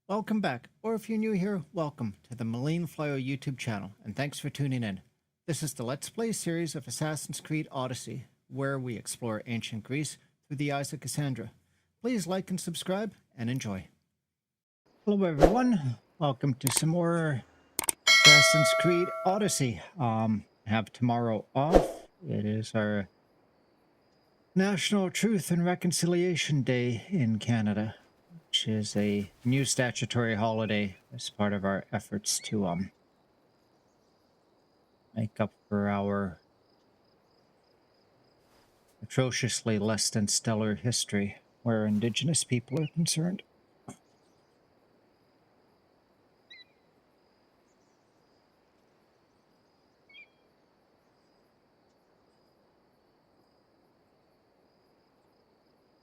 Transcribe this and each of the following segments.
Welcome back, or if you're new here, welcome to the Marine Flyer YouTube channel, and thanks for tuning in. This is the Let's Play series of Assassin's Creed Odyssey, where we explore ancient Greece through the eyes of Cassandra. Please like and subscribe, and enjoy. Hello everyone, welcome to some more Assassin's Creed Odyssey. Have tomorrow off. It is our National Truth and Reconciliation Day in Canada, which is a new statutory holiday as part of our efforts to make up for our atrociously less than stellar history where Indigenous people are concerned.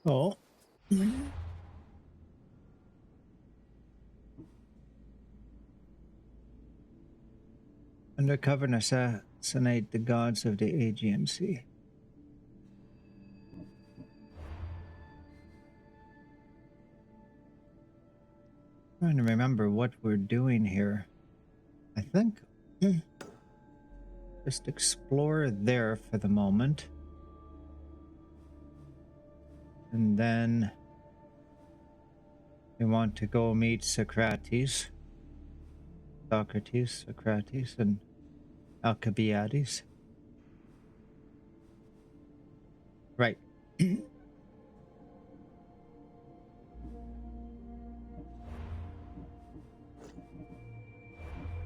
Oh. Undercover and assassinate the gods of the Aegean Sea. Trying to remember what we're doing here. I think just explore there for the moment. And then we want to go meet Socrates, and Alcibiades. Right.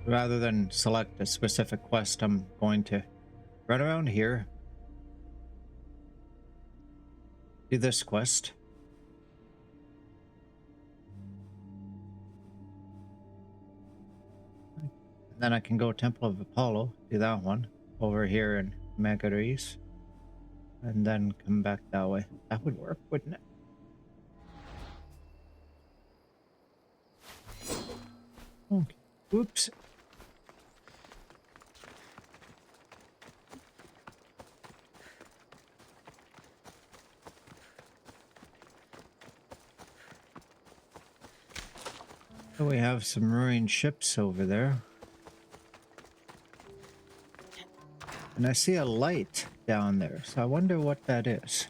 Rather than select a specific quest, I'm going to run around here, do this quest. And then I can go Temple of Apollo, do that one, over here in Megaris, and then come back that way. That would work, wouldn't it? Okay. Oops. So we have some ruined ships over there. And I see a light down there, so I wonder what that is.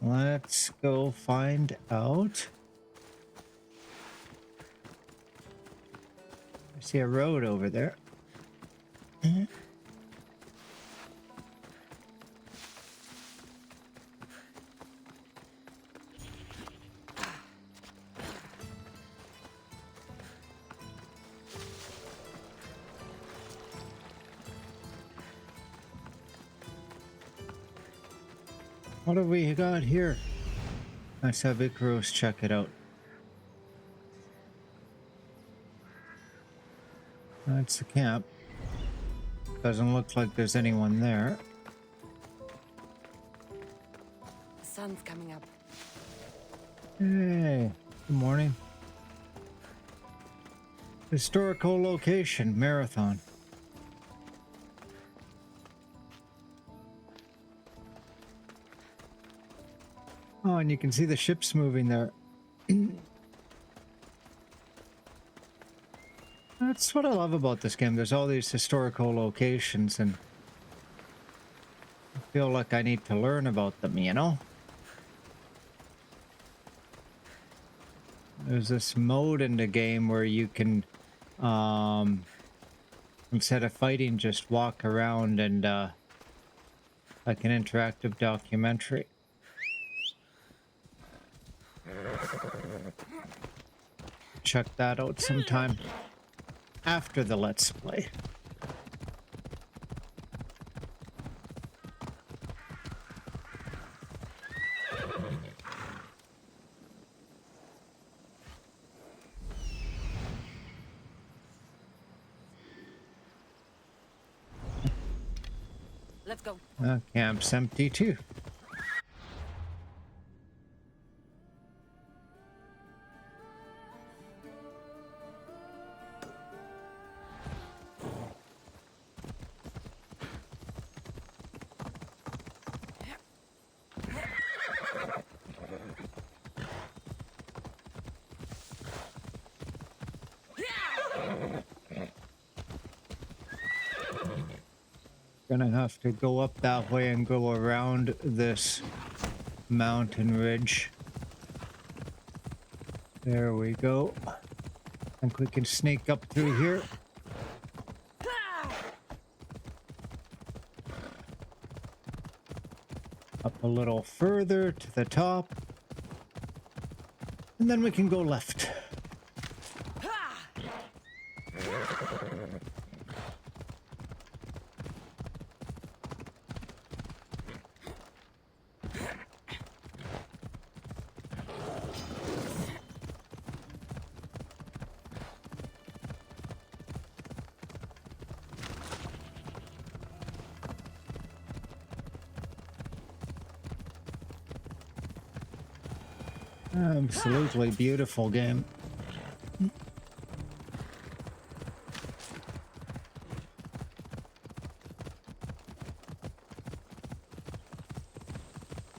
Let's go find out. I see a road over there. What have we got here? Let's have Icarus check it out. That's the camp. Doesn't look like there's anyone there. The sun's coming up. Hey, good morning. Historical location, Marathon. Oh, and you can see the ships moving there. That's what I love about this game. There's all these historical locations, and I feel like I need to learn about them, you know? There's this mode in the game where you can, instead of fighting, just walk around and, like an interactive documentary. Check that out sometime after the Let's Play. Let's go. Camp's empty too. gonna have to go up that way and go around this mountain ridge. There we go. I think we can sneak up through here. Up a little further to the top. And then we can go left. Absolutely beautiful game.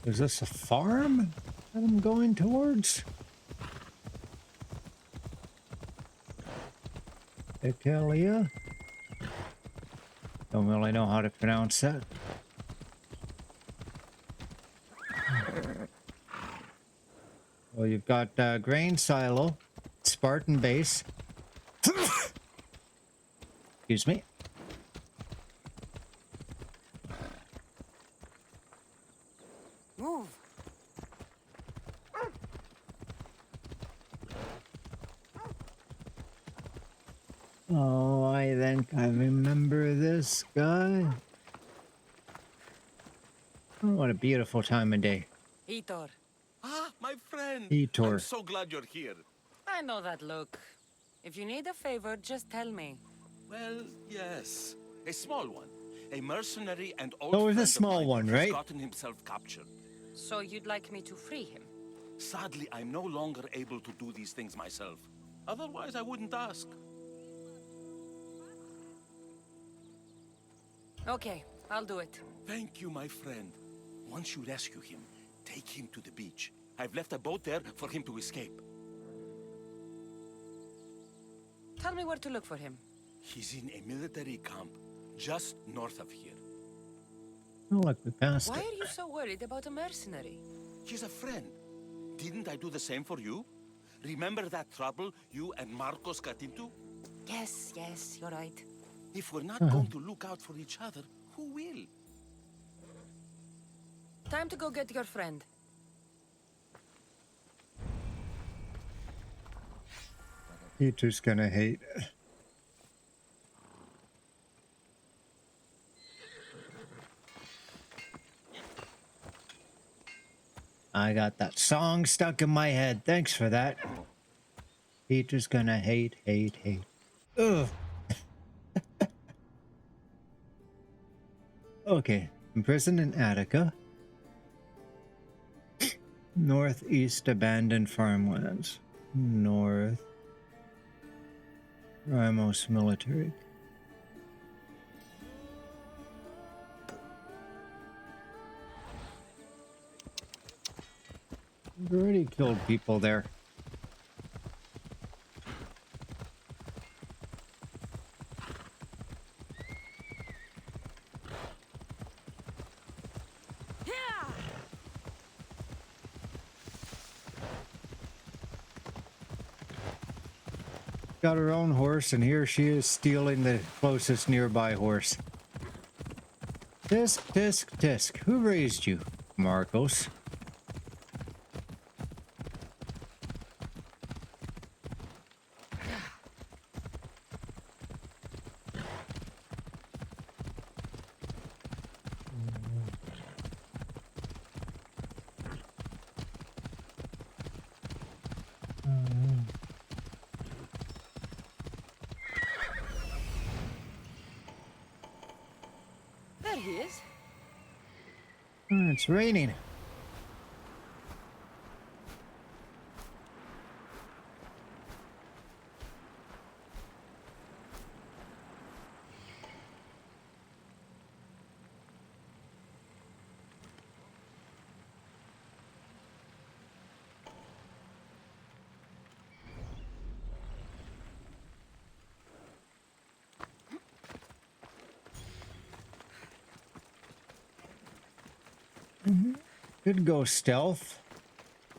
Is this a farm that I'm going towards? Ikalia? Don't really know how to pronounce that. Well, you've got grain silo, Spartan base. Excuse me. Move. Oh, I think I remember this guy. Oh, what a beautiful time of day. Heitor. Ah, my friend. Heitor. I'm so glad you're here. I know that look. If you need a favor, just tell me. Well, yes. A small one. A mercenary and old Oh, it's a friend of small mine one, has right? gotten himself captured. So you'd like me to free him? Sadly, I'm no longer able to do these things myself. Otherwise, I wouldn't ask. Okay, I'll do it. Thank you, my friend. Once you rescue him, take him to the beach. I've left a boat there for him to escape. Tell me where to look for him. He's in a military camp just north of here. Oh, look, we passed Why it. are you so worried about a mercenary? He's a friend. Didn't I do the same for you? Remember that trouble you and Marcos got into? Yes, you're right. If we're not going to look out for each other, who will? Time to go get your friend. Peter's gonna hate. I got that song stuck in my head. Thanks for that. Peter's gonna hate. Ugh. Okay, imprisoned in Attica. Northeast abandoned farmlands. North. Ramos military. We've already killed people there. Got her own horse, and here she is stealing the closest nearby horse. Tisk. Who raised you, Marcos? There he is. It's raining. Could go stealth.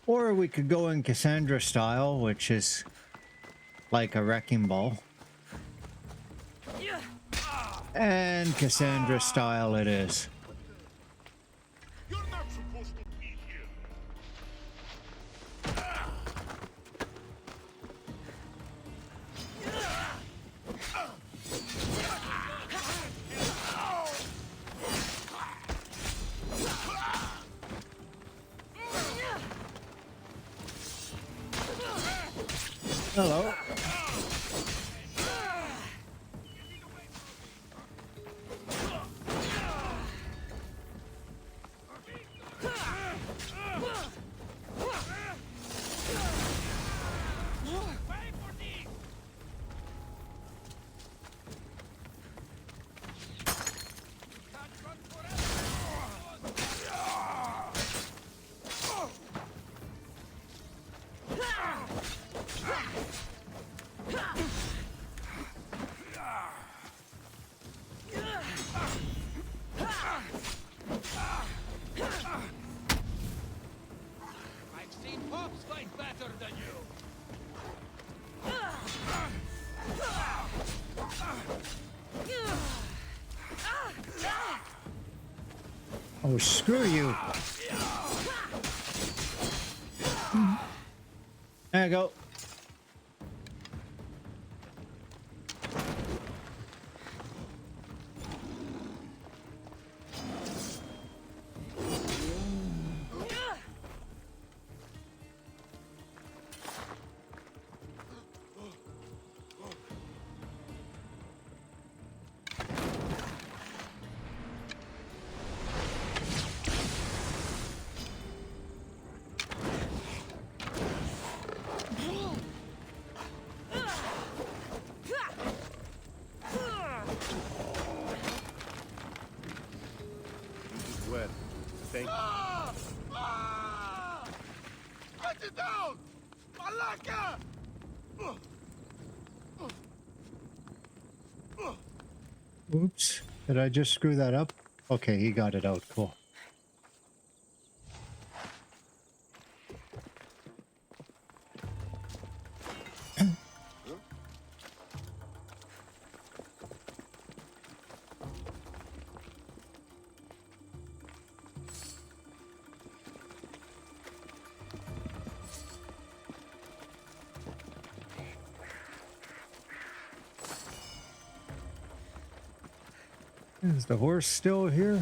Or we could go in Cassandra style, which is like a wrecking ball. And Cassandra style it is. You're not supposed to be here. Hello. I've seen pups fight better than you. Oh, screw you. There you go. Well, thank you. Get it down! Malaka! Oops. Did I just screw that up? Okay, he got it out. Cool. Is the horse still here?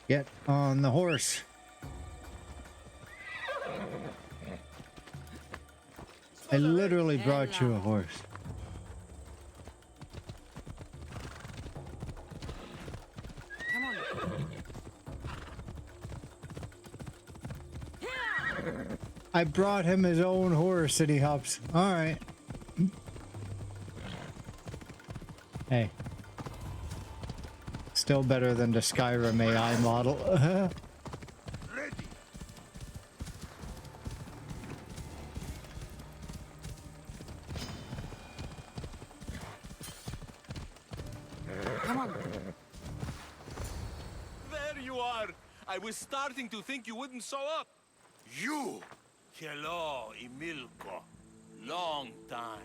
Get on the horse. I literally brought you a horse. Come on. I brought him his own horse and he hops. All right. Hey. Still better than the Skyrim AI model. Ready. Come on. There you are. I was starting to think you wouldn't show up. You! Hello, Emilko. Long time.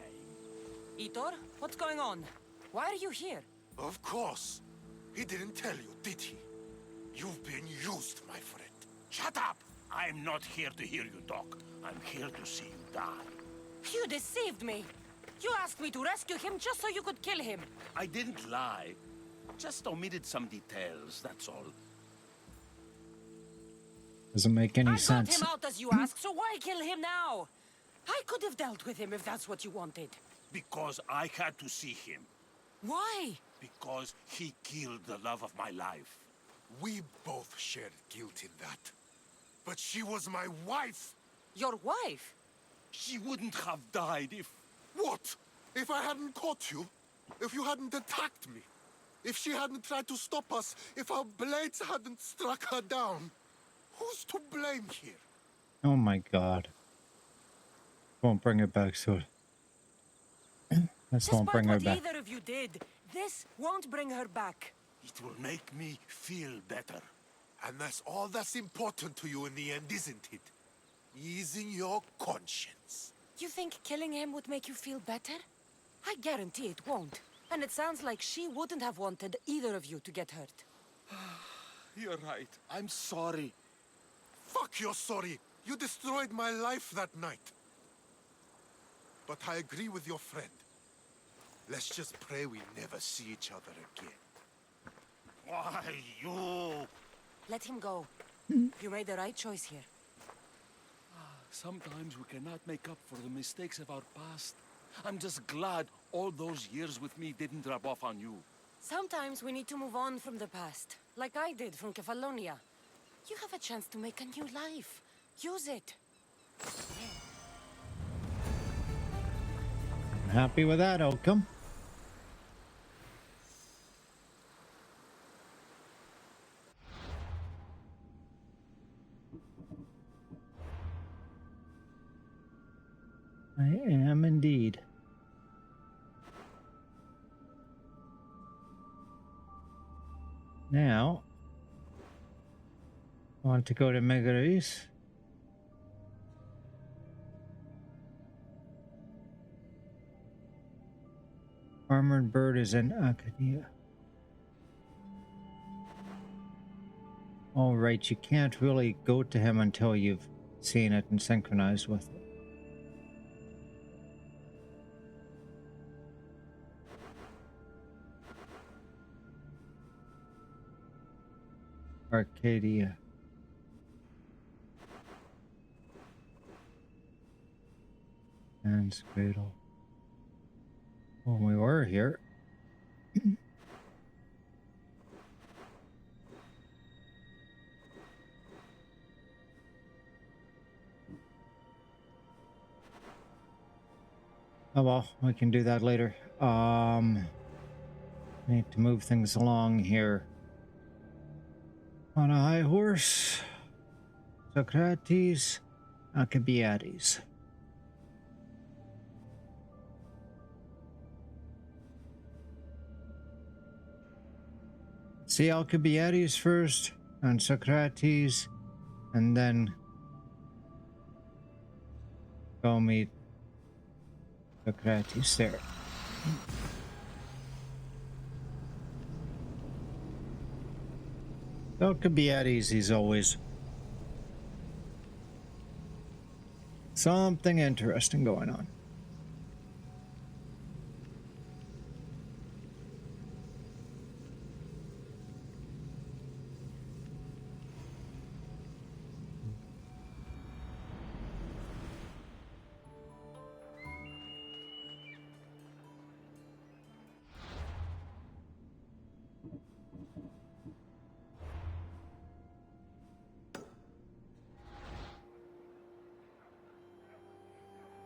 Heitor, what's going on? Why are you here? Of course. He didn't tell you, did he? You've been used, my friend. Shut up! I'm not here to hear you talk. I'm here to see you die. You deceived me. You asked me to rescue him just so you could kill him. I didn't lie. Just omitted some details, that's all. Doesn't make any I got sense. him out as you asked, so why kill him now? I could have dealt with him if that's what you wanted. Because I had to see him. Why? Because he killed the love of my life. We both shared guilt in that. But she was my wife! Your wife? She wouldn't have died if... What? If I hadn't caught you? If you hadn't attacked me? If she hadn't tried to stop us? If our blades hadn't struck her down? Who's to blame here? Oh my god. Won't bring it back soon. This won't bring her Despite back. what either of you did, this won't bring her back. It will make me feel better. And that's all that's important to you in the end, isn't it? Easing your conscience. You think killing him would make you feel better? I guarantee it won't. And it sounds like she wouldn't have wanted either of you to get hurt. You're right. I'm sorry. Fuck you're sorry. You destroyed my life that night. But I agree with your friend. Let's just pray we never see each other again. Why, you... Let him go. You made the right choice here. Sometimes we cannot make up for the mistakes of our past. I'm just glad all those years with me didn't rub off on you. Sometimes we need to move on from the past, like I did from Kefalonia. You have a chance to make a new life. Use it. I'm happy with that outcome. I am indeed. Now, I want to go to Megaris. Armored Bird is in Arcadia. All right, you can't really go to him until you've seen it and synchronized with it. Arcadia. And Cradle. When we were here. Oh well, we can do that later. Need to move things along here. On a high horse, Socrates, Alcibiades. See Alcibiades first, and Socrates, and then go meet Socrates there. Alcibiades, he's always something interesting going on.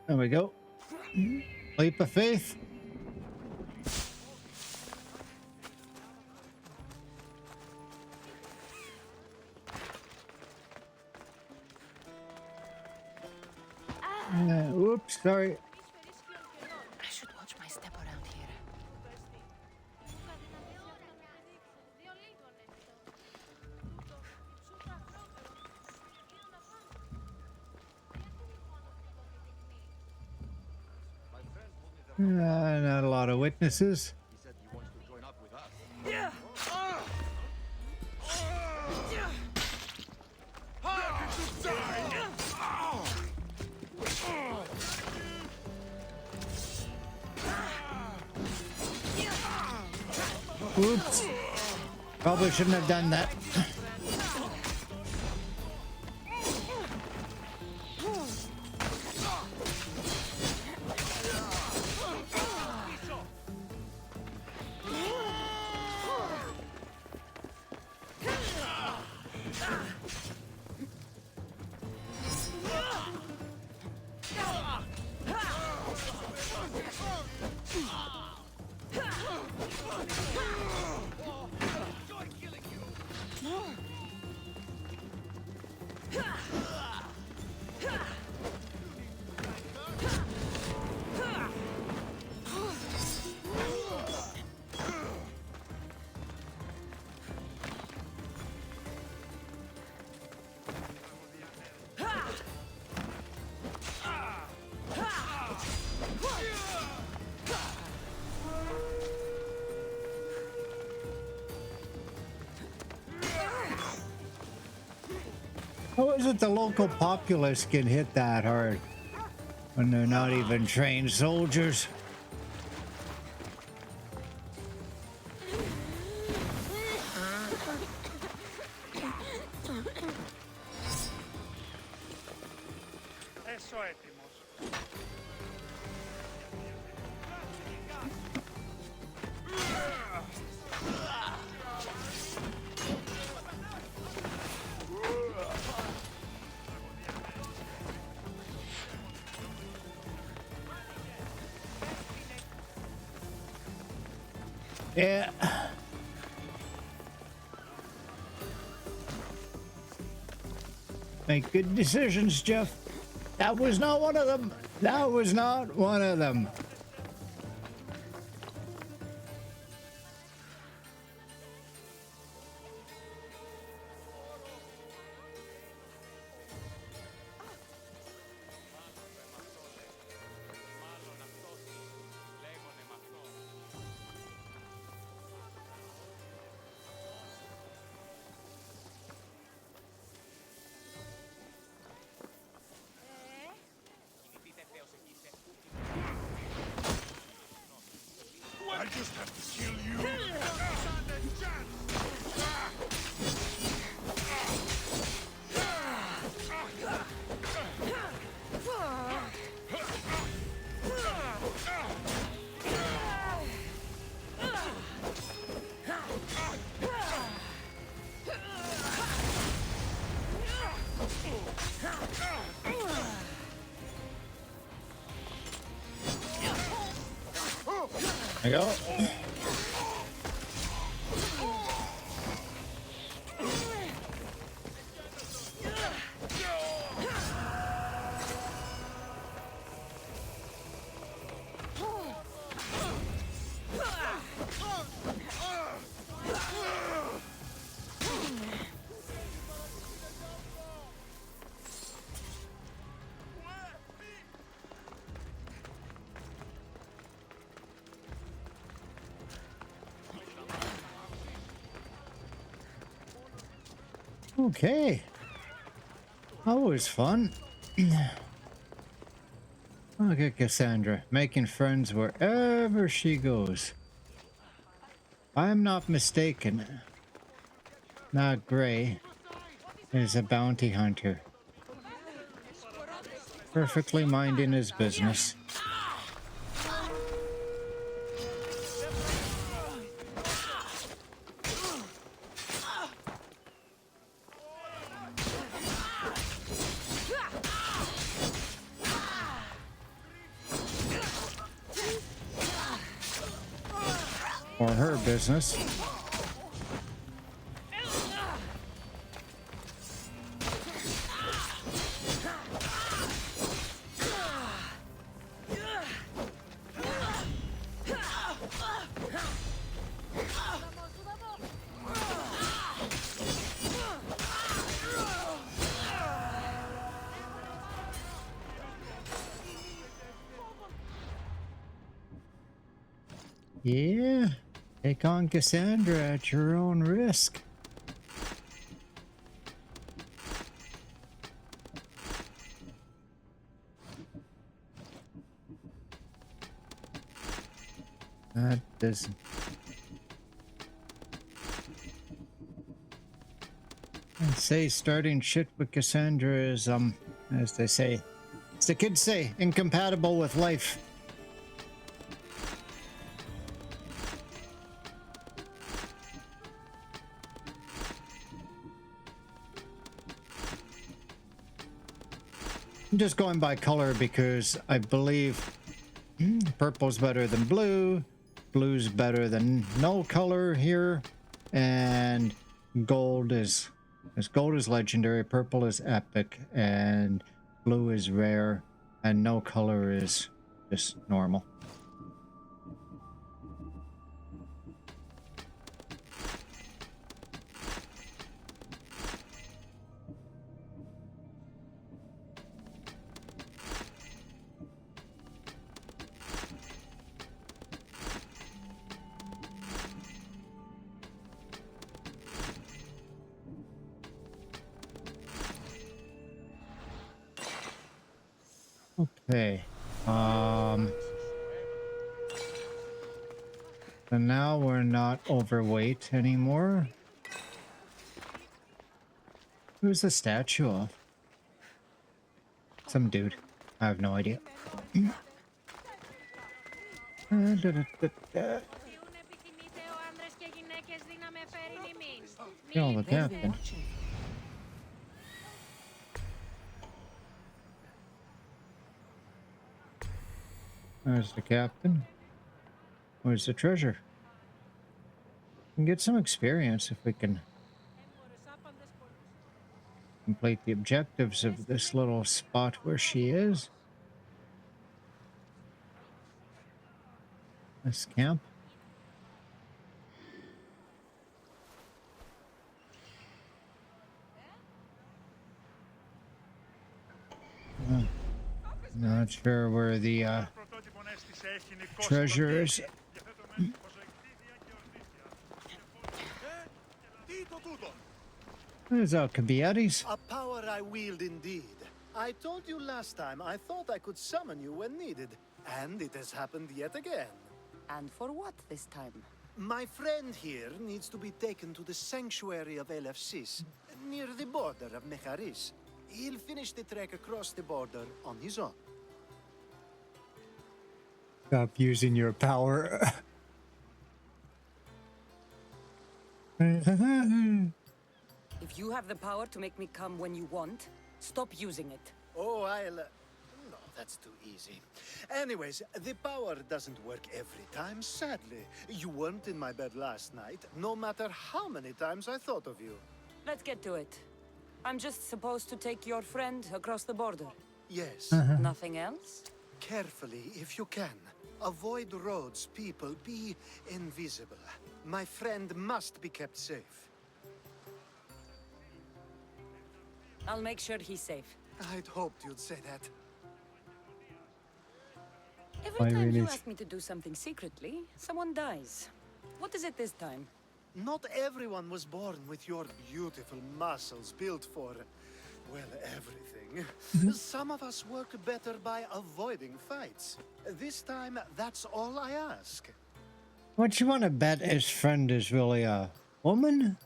There we go. Leap of faith. Oops, sorry. I should watch my step around here. Not a lot of witnesses. He said he wants to join up with us. Oops. Probably shouldn't have done that. How is it the local populace get hit that hard when they're not even trained soldiers? Eso έτοιμος. Yeah. Make good decisions, Jeff. That was not one of them. That was not one of them. I just have to kill you. There you go. Okay. That was fun. Look at Cassandra, making friends wherever she goes. If I'm not mistaken, that Gray is a bounty hunter. Perfectly minding his business. Or her business. Yeah. Take on Cassandra at your own risk. That doesn't... I'd say starting shit with Cassandra is, as they say, as the kids say, incompatible with life. I'm just going by color because I believe purple's better than blue, blue's better than no color here, and gold is legendary, purple is epic, and blue is rare, and no color is just normal. Okay. So now we're not overweight anymore. Who's the statue of? Some dude. I have no idea. Oh, the captain. There's the captain. Where's the treasure? We can get some experience if we can complete the objectives of this little spot where she is. This camp. Not sure where the treasure is. There's Alcibiades. A power I wield indeed. I told you last time I thought I could summon you when needed, and it has happened yet again. And for what this time? My friend here needs to be taken to the sanctuary of Elefsis, near the border of Mecharis. He'll finish the trek across the border on his own. Stop using your power. If you have the power to make me come when you want, stop using it. Oh, no, that's too easy. Anyways, the power doesn't work every time, sadly. You weren't in my bed last night, no matter how many times I thought of you. Let's get to it. I'm just supposed to take your friend across the border. Yes. Nothing else? Carefully, if you can. Avoid roads, people, be invisible. My friend must be kept safe. I'll make sure he's safe. I'd hoped you'd say that. Every time you ask me to do something secretly, someone dies. What is it this time? Not everyone was born with your beautiful muscles built for, well, everything. Some of us work better by avoiding fights. This time, that's all I ask. What you want to bet his friend is really a woman?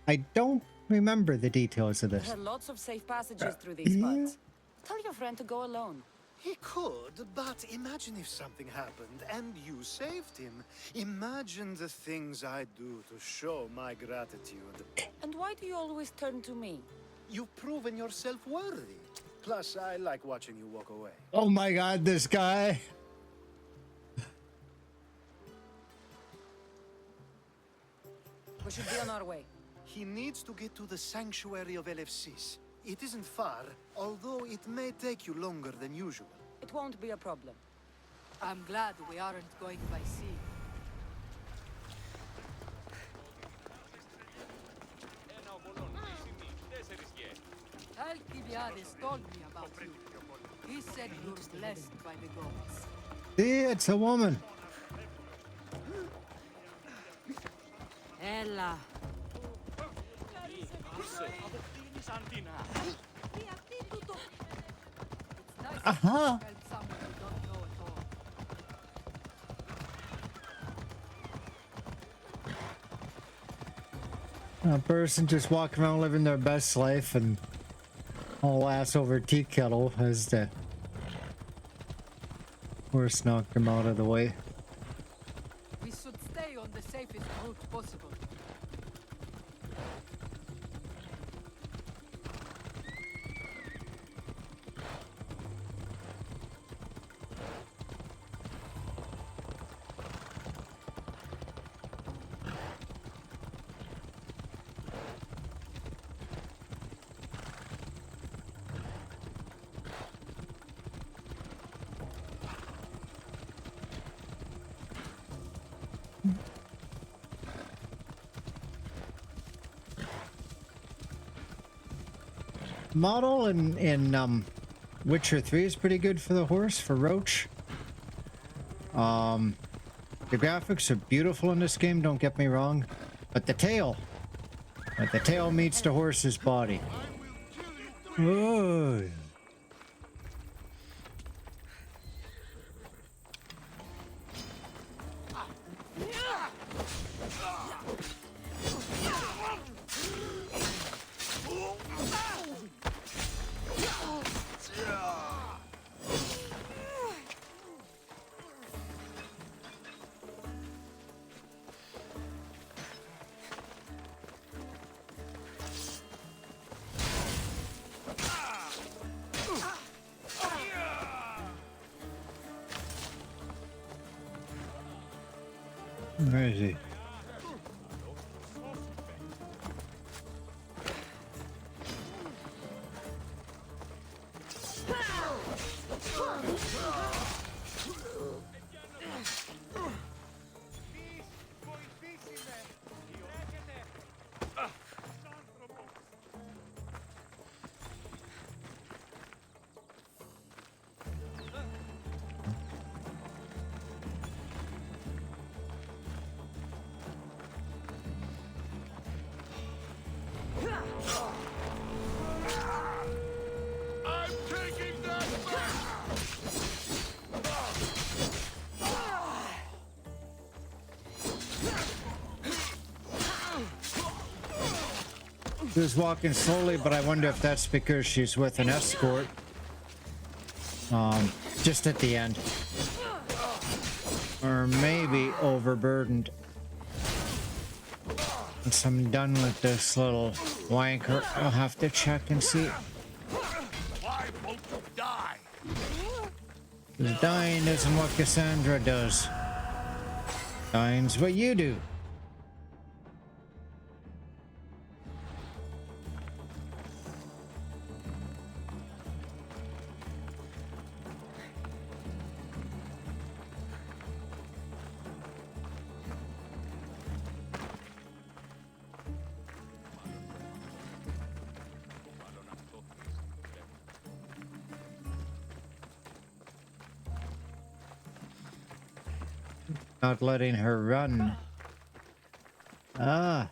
I don't remember the details of this. There are lots of safe passages through these spots. Tell your friend to go alone. He could, but imagine if something happened and you saved him. Imagine the things I'd do to show my gratitude. And why do you always turn to me? You've proven yourself worthy. Plus, I like watching you walk away. Oh my god, this guy. We should be on our way. He needs to get to the sanctuary of Elefsis. It isn't far, although it may take you longer than usual. It won't be a problem. I'm glad we aren't going by sea. Alcibiades told me about you. He said you're blessed by the gods. See, it's a woman. Ella. Aha. A person just walking around living their best life and all ass over tea kettle as the horse knocked him out of the way. We should stay on the safest route possible. Model in Witcher 3 is pretty good for the horse, for Roach. The graphics are beautiful in this game, don't get me wrong. But the tail meets the horse's body. Oh. Where is he? I'm taking that back! She was walking slowly, but I wonder if that's because she's with an escort. Just at the end. Or maybe overburdened. Once I'm done with this little wanker, I'll have to check and see. Why won't you die? 'Cause dying isn't what Cassandra does. Dying's what you do. Not letting her run. Ah.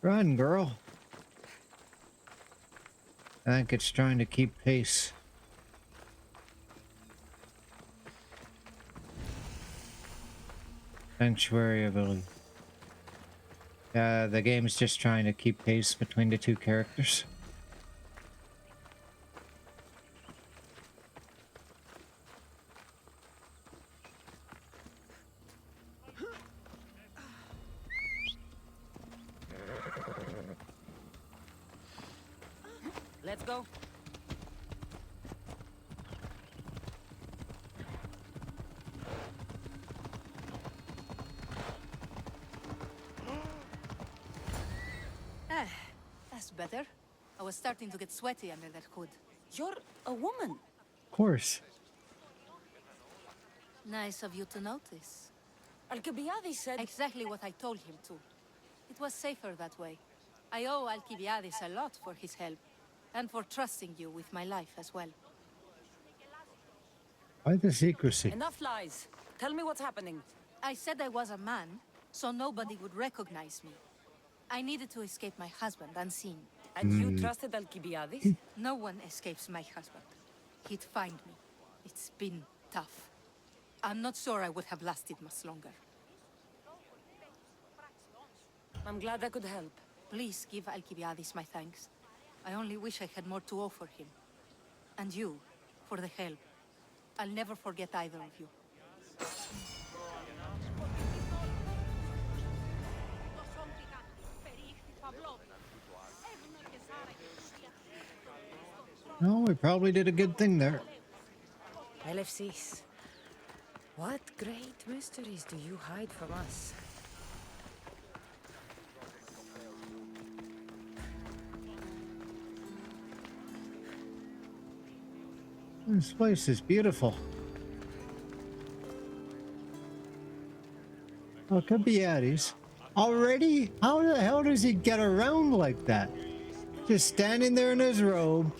Run, girl. I think it's trying to keep pace. Sanctuary ability. The game's just trying to keep pace between the two characters. Let's go. That's better. I was starting to get sweaty under that hood. You're a woman. Of course. Nice of you to notice. Alcibiades said... Exactly what I told him to. It was safer that way. I owe Alcibiades a lot for his help, and for trusting you with my life as well. Why the secrecy? Enough lies. Tell me what's happening. I said I was a man, so nobody would recognize me. I needed to escape my husband unseen. And you trusted Alcibiades? No one escapes my husband. He'd find me. It's been tough. I'm not sure I would have lasted much longer. I'm glad I could help. Please give Alcibiades my thanks. I only wish I had more to offer him. And you, for the help. I'll never forget either of you. No, we probably did a good thing there. LFCs. What great mysteries do you hide from us? This place is beautiful. Alcibiades. Already? How the hell does he get around like that? Just standing there in his robe.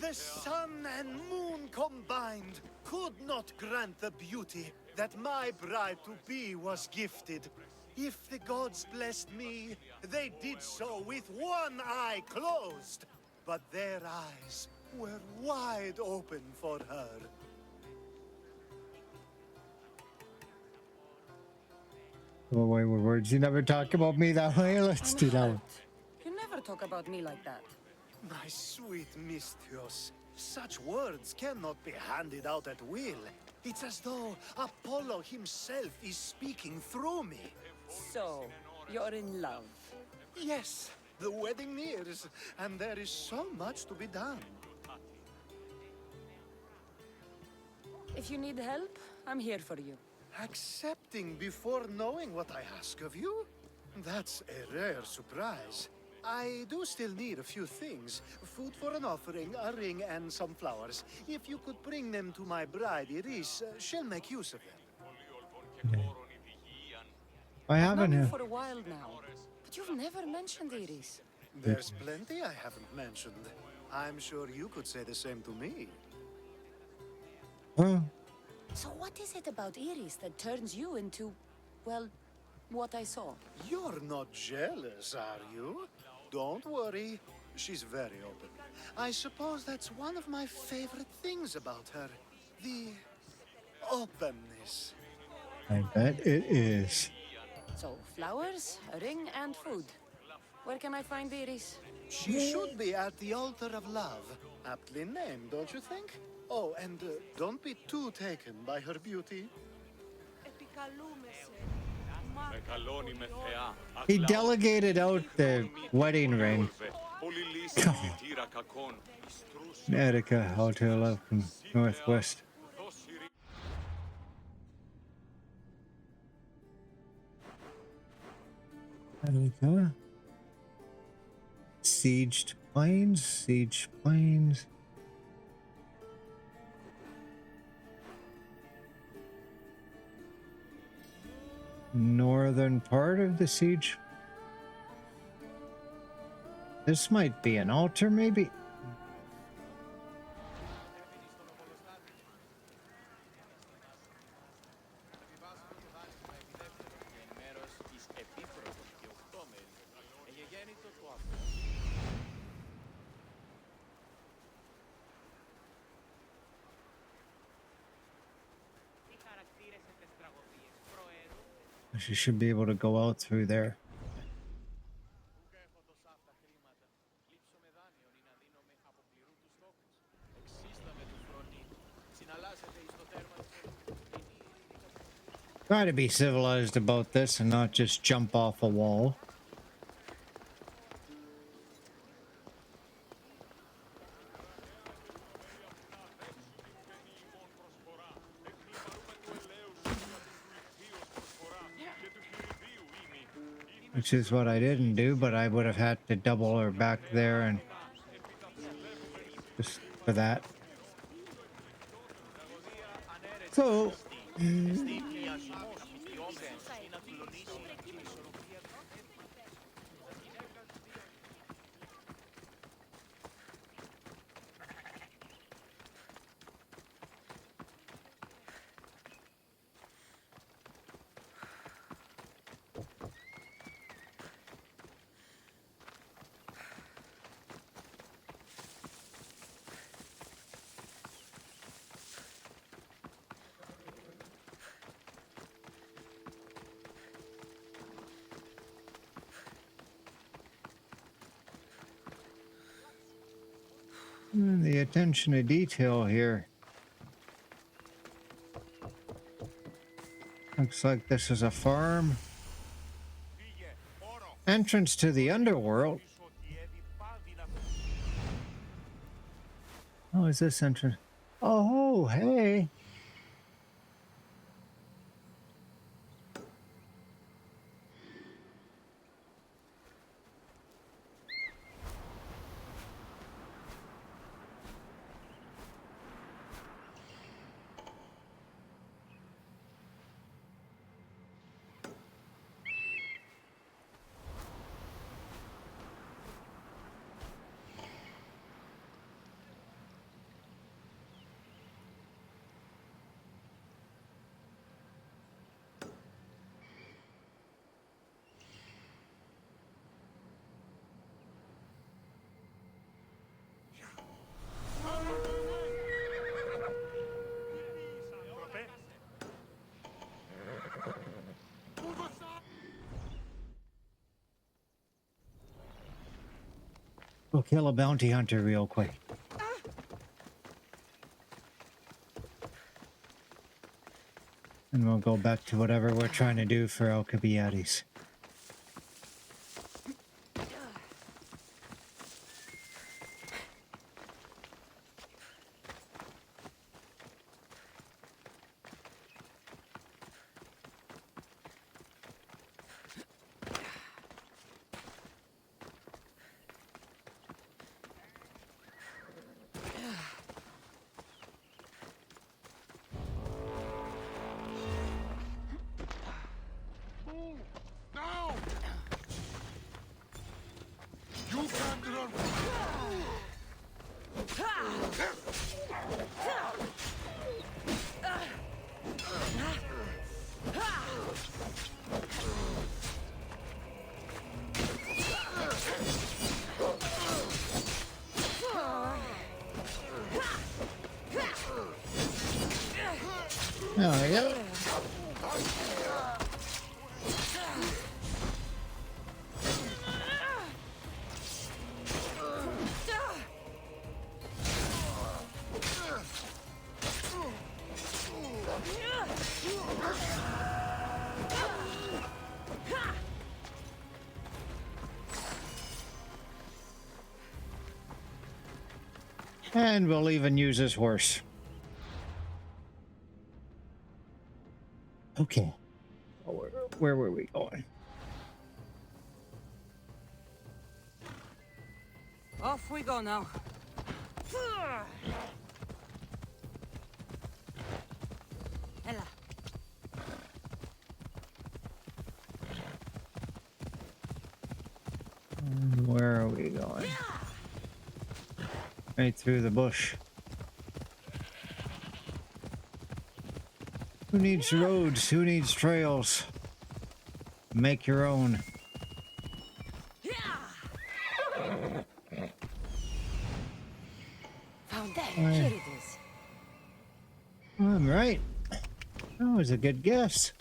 The sun and moon combined could not grant the beauty that my bride-to-be was gifted. If the gods blessed me, they did so with one eye closed. But their eyes were wide open for her. Oh, wait, words. You never talk about me that way. Let's do that one. You never talk about me like that. My sweet Misthios, such words cannot be handed out at will. It's as though Apollo himself is speaking through me. So, you're in love. Yes, the wedding nears, and there is so much to be done. If you need help, I'm here for you. Accepting before knowing what I ask of you? That's a rare surprise. I do still need a few things. Food for an offering, a ring, and some flowers. If you could bring them to my bride, Iris, she'll make use of them. I I've haven't. known you for a while now, but you've never mentioned Iris. There's plenty I haven't mentioned. I'm sure you could say the same to me. Oh, So what is it about Iris that turns you into, well, what I saw? You're not jealous, are you? Don't worry. She's very open. I suppose that's one of my favorite things about her. The openness. I bet it is. So, flowers, a ring, and food. Where can I find Iris? She should be at the altar of love. Aptly named, don't you think? Oh, and don't be too taken by her beauty. He delegated out the wedding ring. Attica, Hotel 11, Northwest. Attica. Sieged plains, siege plains. Northern part of the siege. This might be an altar, maybe. She should be able to go out through there. Try to be civilized about this and not just jump off a wall. Which is what I didn't do, but I would have had to double her back there and just for that. So, the attention to detail here. Looks like this is a farm. Entrance to the underworld. Oh, is this entrance? Oh, hey. We'll kill a bounty hunter real quick. And we'll go back to whatever we're trying to do for Alcibiades. Oh, yeah. And we'll even use his horse. Okay. Where were we going? Off we go now. Ella. Where are we going? Right through the bush. Who needs roads? Who needs trails? Make your own. Found that. Here it is. I'm right. That was a good guess.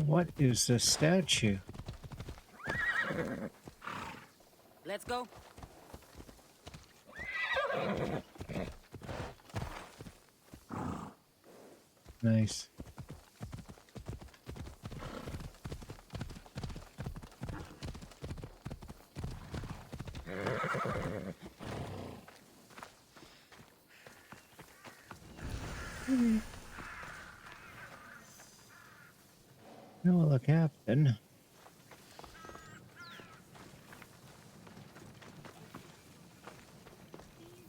What is the statue? Let's go. Nice. No, the captain.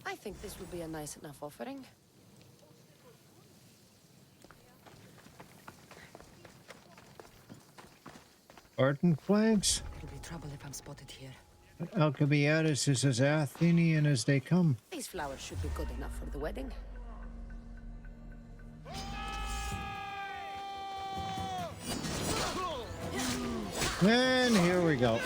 I think this would be a nice enough offering. Spartan flags? It'll be trouble if I'm spotted here. But Alcibiades is as Athenian as they come. These flowers should be good enough for the wedding. And here we go.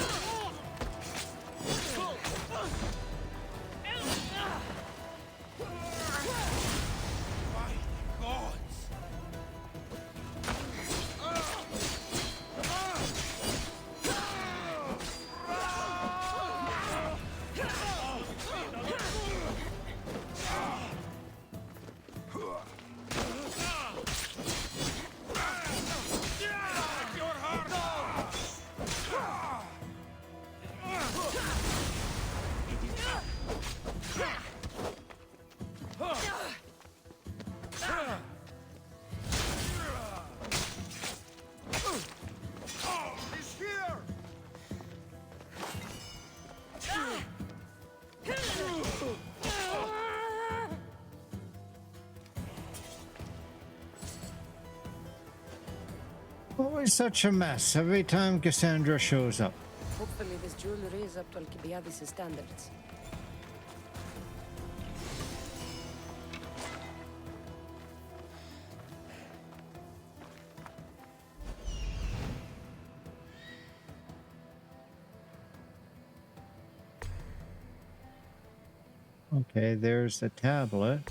Always such a mess every time Cassandra shows up. Hopefully this jewelry is up to Alcibiades' standards. Okay, there's the tablet.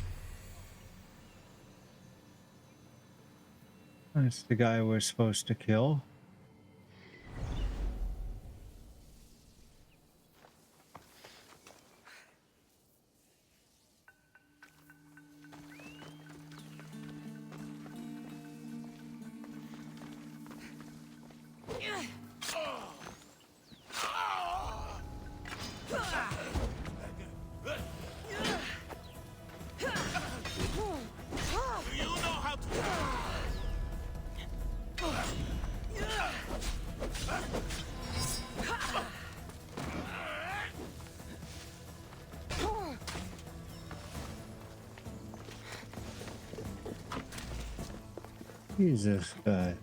That's the guy we're supposed to kill. Jesus guy.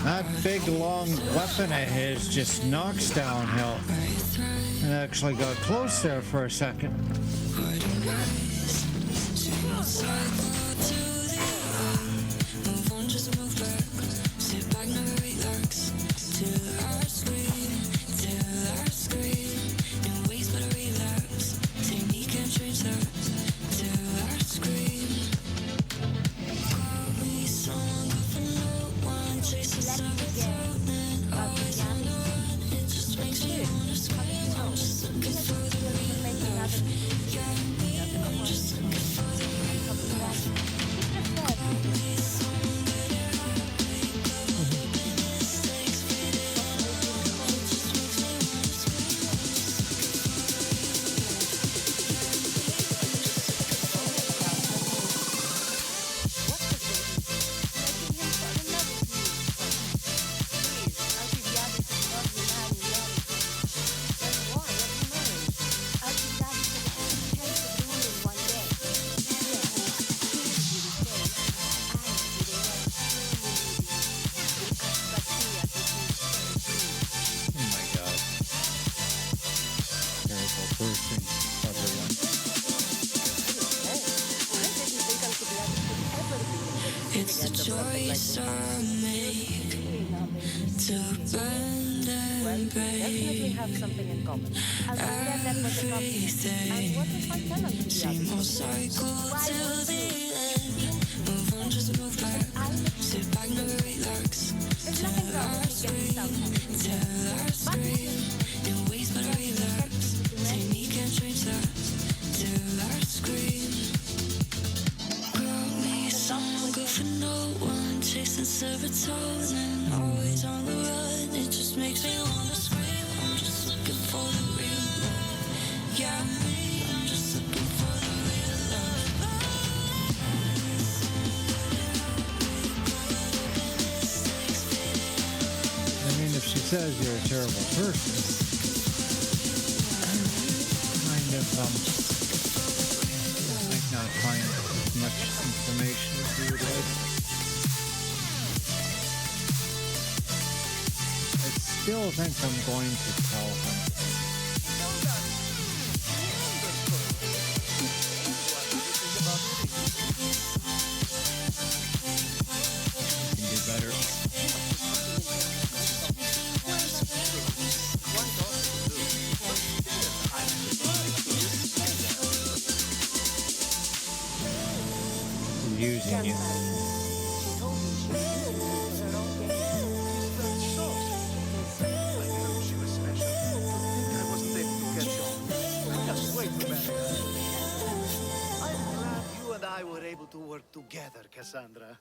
That big long weapon of his just knocks down health. I actually got close there for a second. receiving end of something like this. Well, we definitely have something in common. Althea met with the Cultists, and what if I tell them who the others are? Why would you? There's nothing wrong with getting south. Serotonin, always on the run. It just makes me wanna scream. I'm just looking for the real love. Yeah, I'm just looking for the real love. I mean, if she says you're a terrible person, kind of, you might not find as much information as you would like. I still think I'm going to tell him. I can do better. I'm using you. I were able to work together, Cassandra.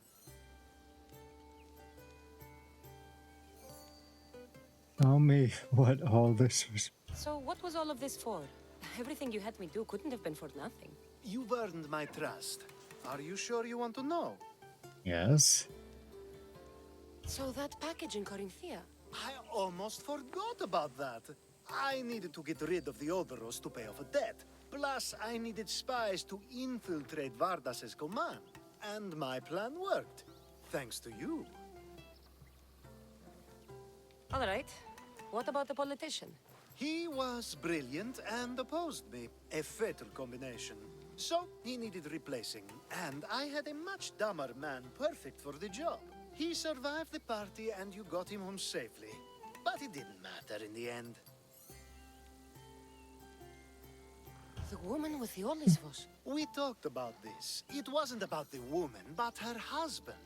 Tell me what all this was. So what was all of this for? Everything you had me do couldn't have been for nothing. You've earned my trust. Are you sure you want to know? Yes. So that package in Corinthia. I almost forgot about that. I needed to get rid of the Oberos to pay off a debt. Plus, I needed spies to infiltrate Vardas's command. And my plan worked. Thanks to you. All right. What about the politician? He was brilliant and opposed me. A fatal combination. So, he needed replacing. And I had a much dumber man perfect for the job. He survived the party and you got him home safely. But it didn't matter in the end. The woman with the Olisvos. We talked about this. It wasn't about the woman, but her husband.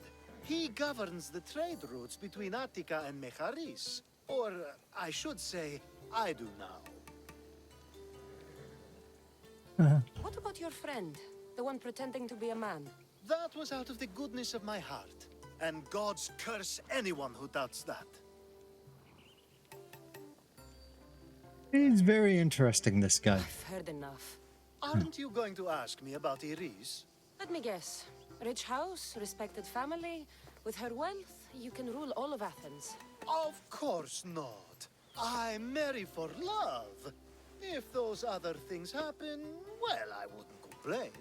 He governs the trade routes between Attica and Mecharis. Or, I should say, I do now. What about your friend? The one pretending to be a man? That was out of the goodness of my heart. And gods curse anyone who doubts that. He's very interesting, this guy. I've heard enough. Aren't you going to ask me about Iris? Let me guess. Rich house, respected family. With her wealth, you can rule all of Athens. Of course not. I marry for love. If those other things happen, well, I wouldn't complain.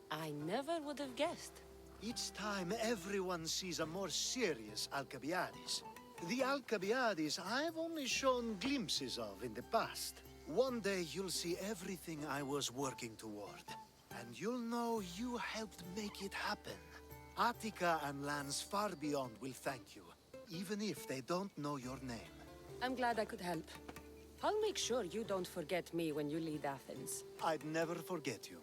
I never would have guessed. Each time everyone sees a more serious Alcibiades. The Alcibiades I've only shown glimpses of in the past. One day you'll see everything I was working toward. And you'll know you helped make it happen. Attica and lands far beyond will thank you, even if they don't know your name. I'm glad I could help. I'll make sure you don't forget me when you lead Athens. I'd never forget you.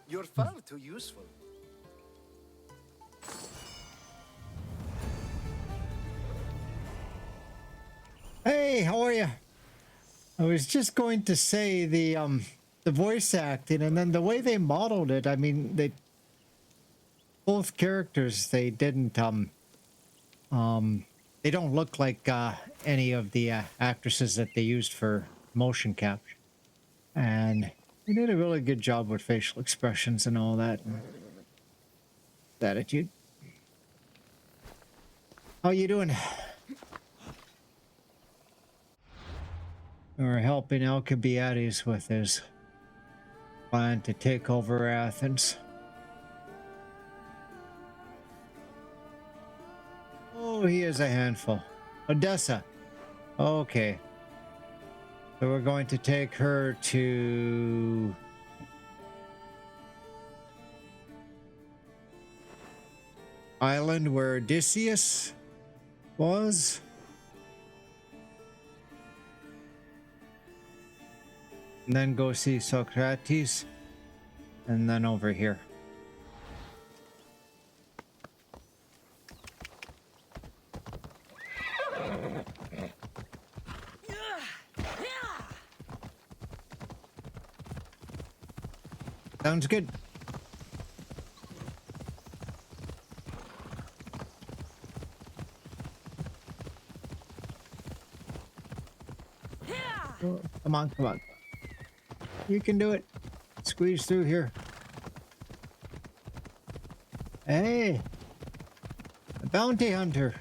You're far too useful. Hey, how are you? I was just going to say the voice acting, and then the way they modeled it. I mean, they both characters, they didn't they don't look like any of the actresses that they used for motion capture, and they did a really good job with facial expressions and all that, and attitude. How you doing? We're helping Alcibiades with his plan to take over Athens. Oh, he is a handful. Odessa. Okay. So we're going to take her to... island where Odysseus was. And then go see Socrates. And then over here. Sounds good. Oh, come on, come on. You can do it. Squeeze through here. Hey, a bounty hunter.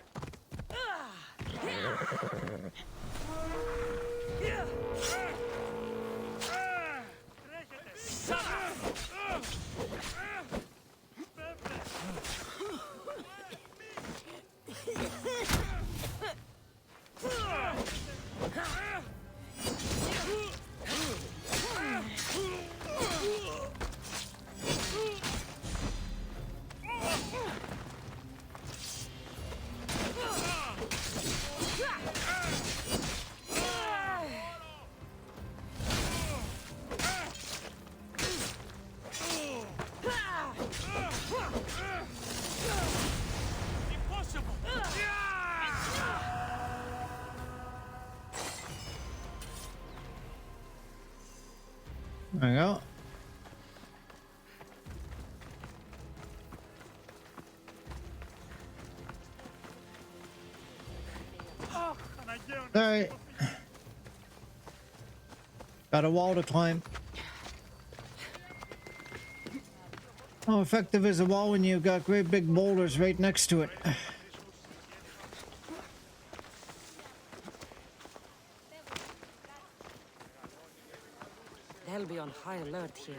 There we go. Alright. Got a wall to climb. How effective is a wall when you've got great big boulders right next to it? They'll be on high alert here.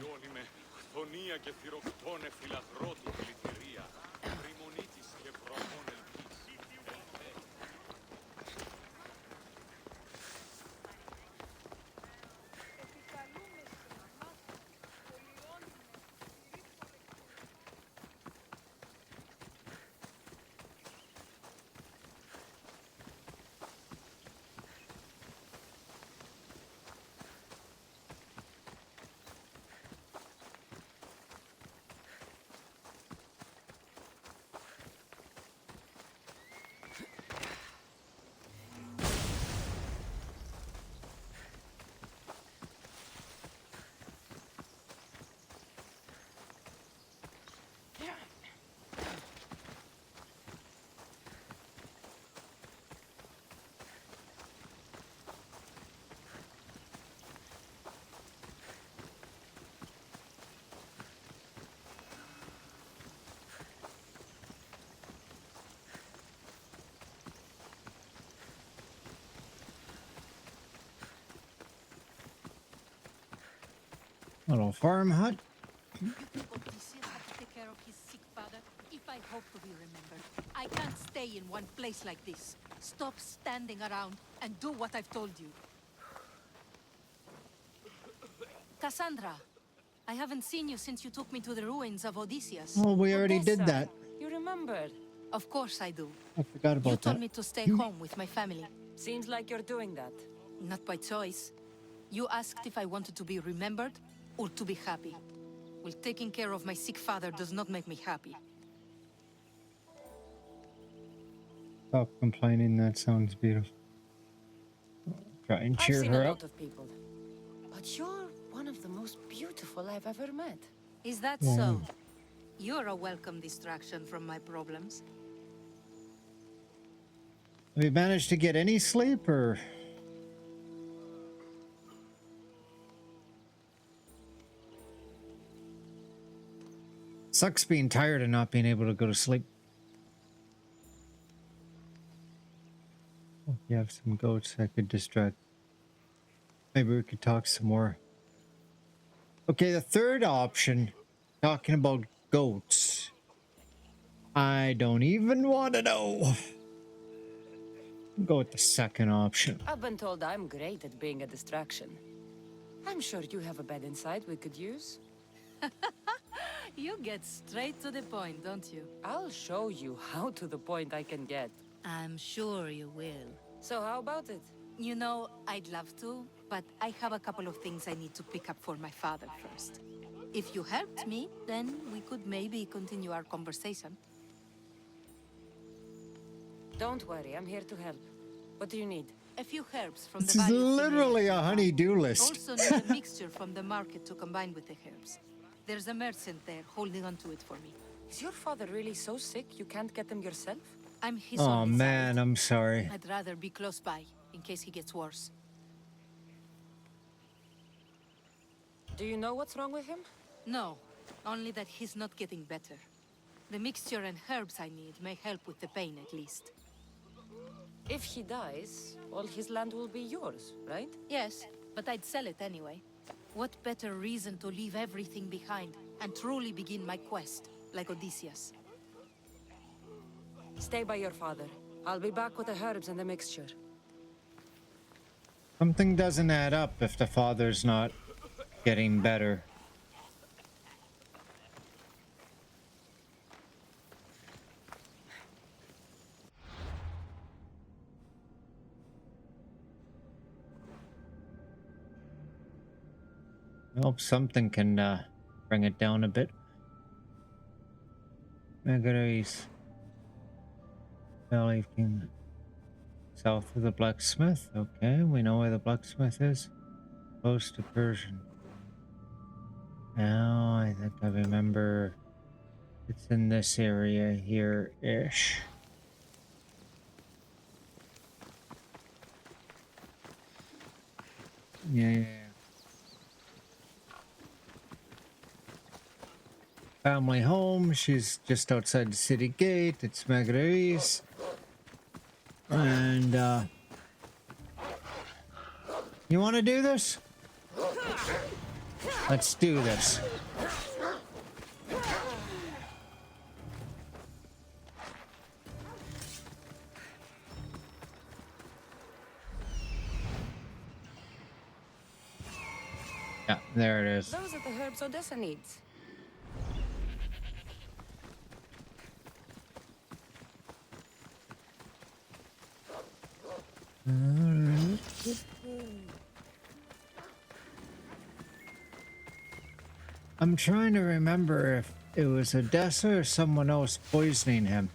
Little farm hut. Odysseus had to take care of his sick father if I hope to be remembered. I can't stay in one place like this. Stop standing around and do what I've told you. Cassandra, I haven't seen you since you took me to the ruins of Odysseus. Well, we already did that. You remembered? Of course I do. I forgot You about told that. me to stay home with my family. Seems like you're doing that. Not by choice. You asked if I wanted to be remembered or to be happy. Well, taking care of my sick father does not make me happy. Stop complaining. That sounds beautiful. Try and cheer I've seen her a up. lot of people, but you're one of the most beautiful I've ever met. Is that so? You're a welcome distraction from my problems. Have you managed to get any sleep, or? Sucks being tired and not being able to go to sleep. Oh, you have some goats that could distract. Maybe we could talk some more. Okay, the third option, talking about goats. I don't even want to know. Go with the second option. I've been told I'm great at being a distraction. I'm sure you have a bed inside we could use. You get straight to the point, don't you? I'll show you how to the point I can get. I'm sure you will. So how about it? You know, I'd love to, but I have a couple of things I need to pick up for my father first. If you helped me, then we could maybe continue our conversation. Don't worry, I'm here to help. What do you need? A few herbs from This the is various literally a cereals. honey-do list. Also need a mixture from the market to combine with the herbs. There's a merchant there holding on to it for me. Is your father really so sick you can't get them yourself? I'm his Oh only man, child. I'm sorry. I'd rather be close by, in case he gets worse. Do you know what's wrong with him? No, only that he's not getting better. The mixture and herbs I need may help with the pain at least. If he dies, all his land will be yours, right? Yes, but I'd sell it anyway. What better reason to leave everything behind and truly begin my quest, like Odysseus? Stay by your father. I'll be back with the herbs and the mixture. Something doesn't add up if the father's not getting better. I hope something can bring it down a bit. Megaries. Valley King. South of the blacksmith. Okay, we know where the blacksmith is. Close to Persian. Now, I think I remember it's in this area here-ish. Yeah. Family home. She's just outside the city gate. It's Megaries. And, you want to do this? Let's do this. Yeah, there it is. Those are the herbs Odessa needs. I'm trying to remember if it was Odessa or someone else poisoning him.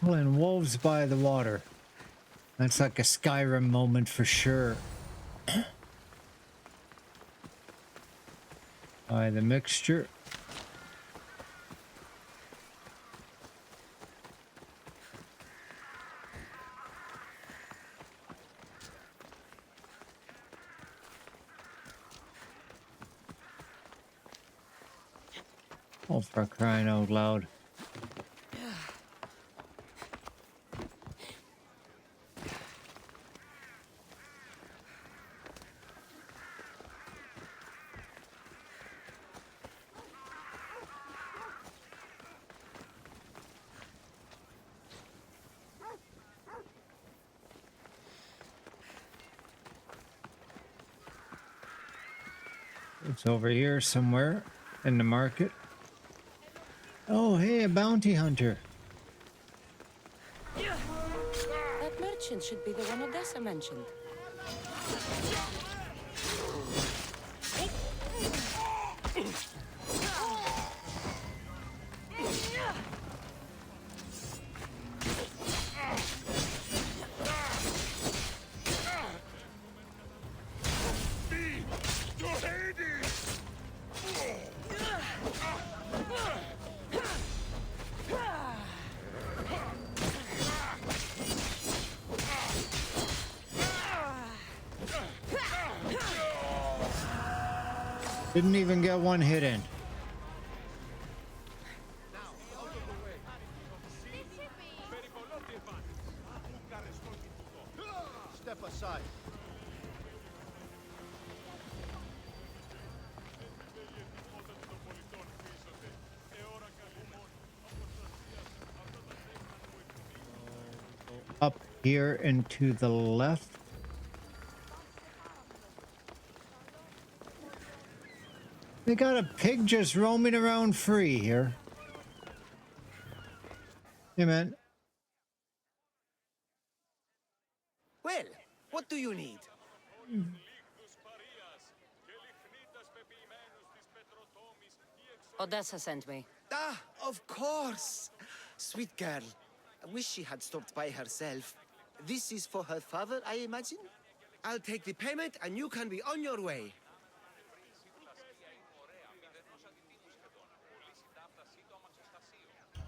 Pulling wolves by the water. That's like a Skyrim moment for sure. By the mixture. Oh, for crying out loud. It's over here somewhere in the market. Oh, hey, a bounty hunter. That merchant should be the one Odessa mentioned. Didn't even get one hit in. Step aside. Up here and to the left. We got a pig just roaming around free here. Hey, man. Well, what do you need? Odessa sent me. Ah, of course. Sweet girl. I wish she had stopped by herself. This is for her father, I imagine? I'll take the payment and you can be on your way.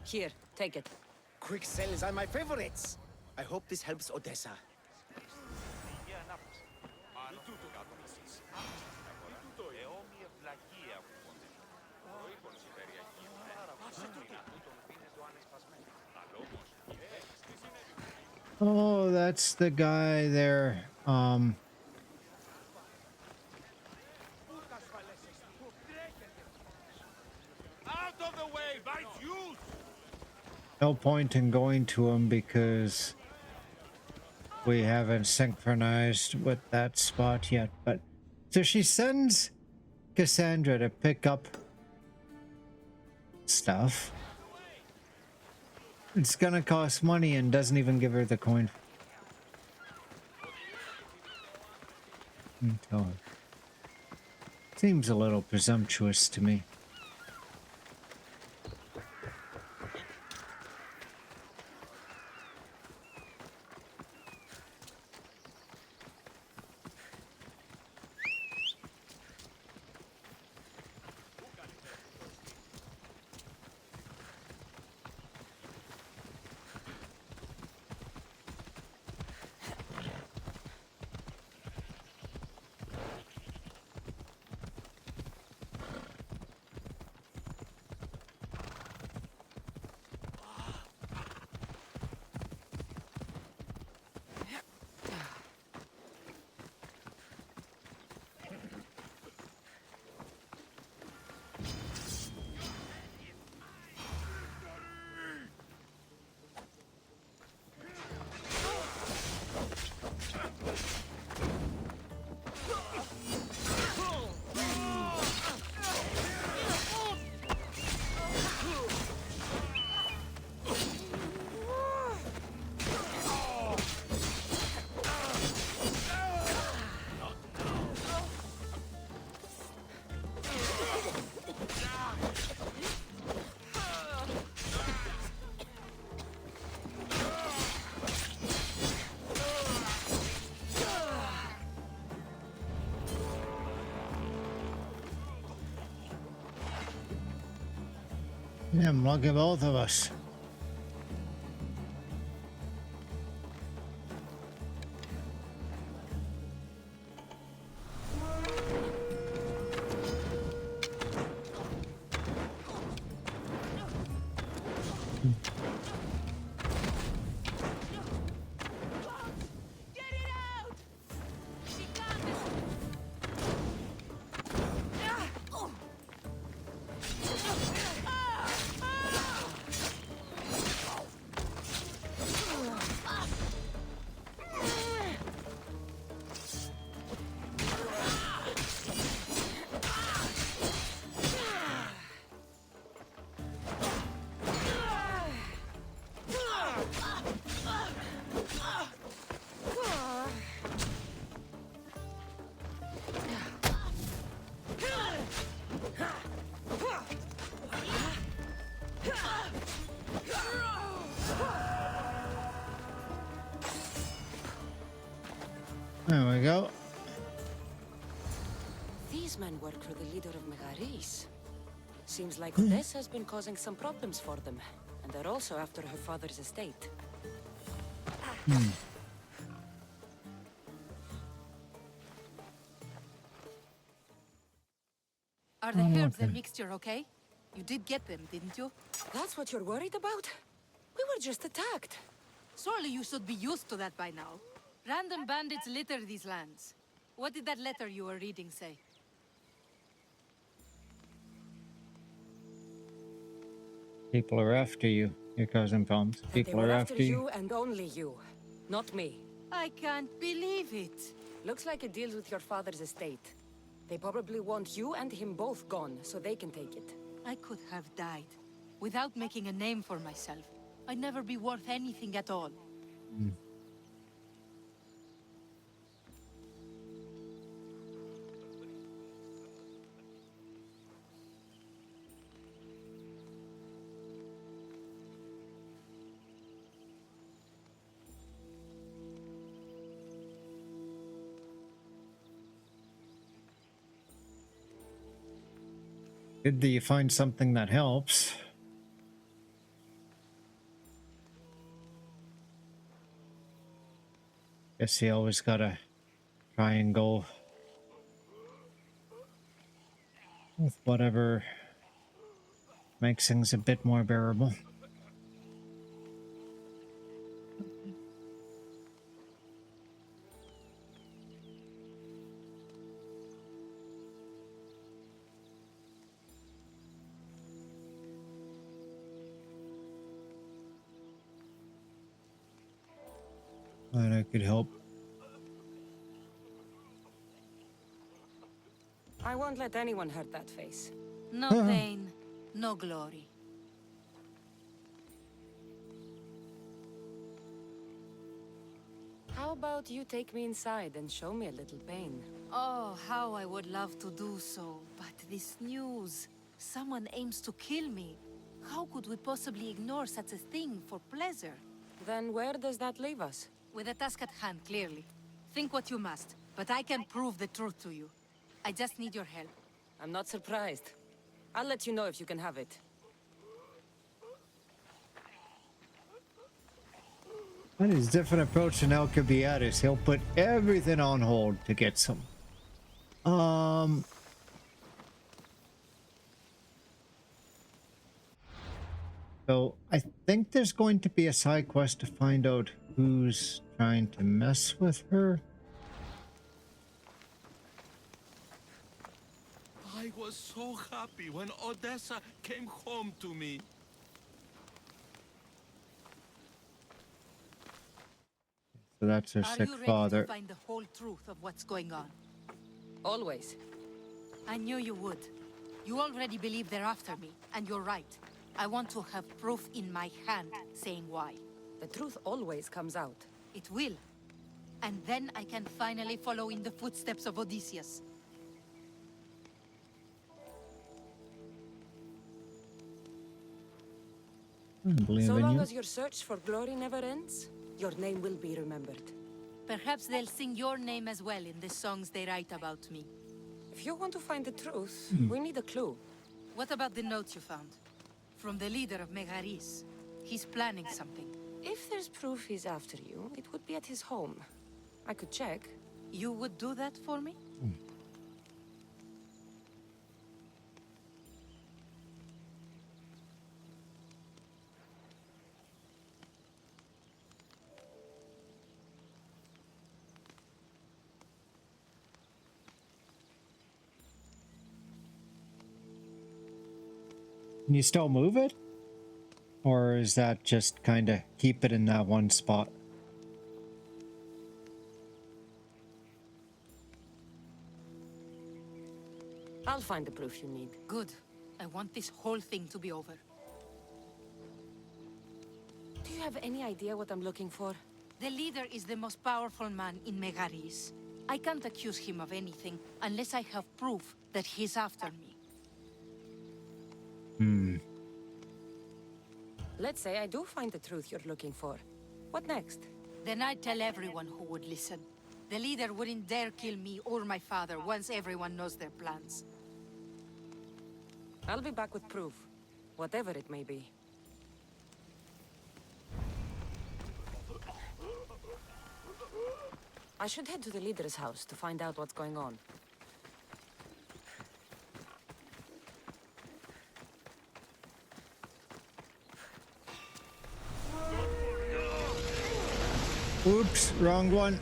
Here, take it. Quick sales are my favorites. I hope this helps Odessa. Oh, that's the guy there. Out of the way, by Zeus! No point in going to him because we haven't synchronized with that spot yet. But so she sends Cassandra to pick up stuff. It's gonna cost money and doesn't even give her the coin. Tell her. Seems a little presumptuous to me. Yeah, I'm lucky both of us. There we go. These men work for the leader of Megaris. Seems like Odessa has been causing some problems for them. And they're also after her father's estate. Are the herbs and mixture okay? You did get them, didn't you? That's what you're worried about? We were just attacked. Surely you should be used to that by now. Random bandits litter these lands. What did that letter you were reading say? People are after you. You're causing problems. That they People were are after after you. you and only you. Not me. I can't believe it. Looks like it deals with your father's estate. They probably want you and him both gone, so they can take it. I could have died. Without making a name for myself. I'd never be worth anything at all. Good that you find something that helps. Guess you always gotta try and go with whatever makes things a bit more bearable. Glad I could help. I won't let anyone hurt that face. No pain, no glory. How about you take me inside and show me a little pain? Oh, how I would love to do so. But this news. Someone aims to kill me. How could we possibly ignore such a thing for pleasure? Then where does that leave us? With a task at hand, clearly. Think what you must, but I can prove the truth to you. I just need your help. I'm not surprised. I'll let you know if you can have it. That is a different approach to Alcibiades. He'll put everything on hold to get some. So I think there's going to be a side quest to find out who's trying to mess with her. I was so happy when Odessa came home to me. So that's her Are sick you ready father. to find the whole truth of what's going on? Always. I knew you would. You already believe they're after me, and you're right. I want to have proof in my hand saying why. The truth always comes out. It will. And then I can finally follow in the footsteps of Odysseus. Believe So in long you. as your search for glory never ends, your name will be remembered. Perhaps they'll sing your name as well in the songs they write about me. If you want to find the truth, we need a clue. What about the note you found? From the leader of Megaris. He's planning something. If there's proof he's after you, it would be at his home. I could check. You would do that for me? Can you still move it? Or is that just kind of keep it in that one spot? I'll find the proof you need. Good. I want this whole thing to be over. Do you have any idea what I'm looking for? The leader is the most powerful man in Megaris. I can't accuse him of anything unless I have proof that he's after me. Let's say I do find the truth you're looking for. What next? Then I'd tell everyone who would listen. The leader wouldn't dare kill me or my father once everyone knows their plans. I'll be back with proof. Whatever it may be. I should head to the leader's house to find out what's going on. Oops, wrong one.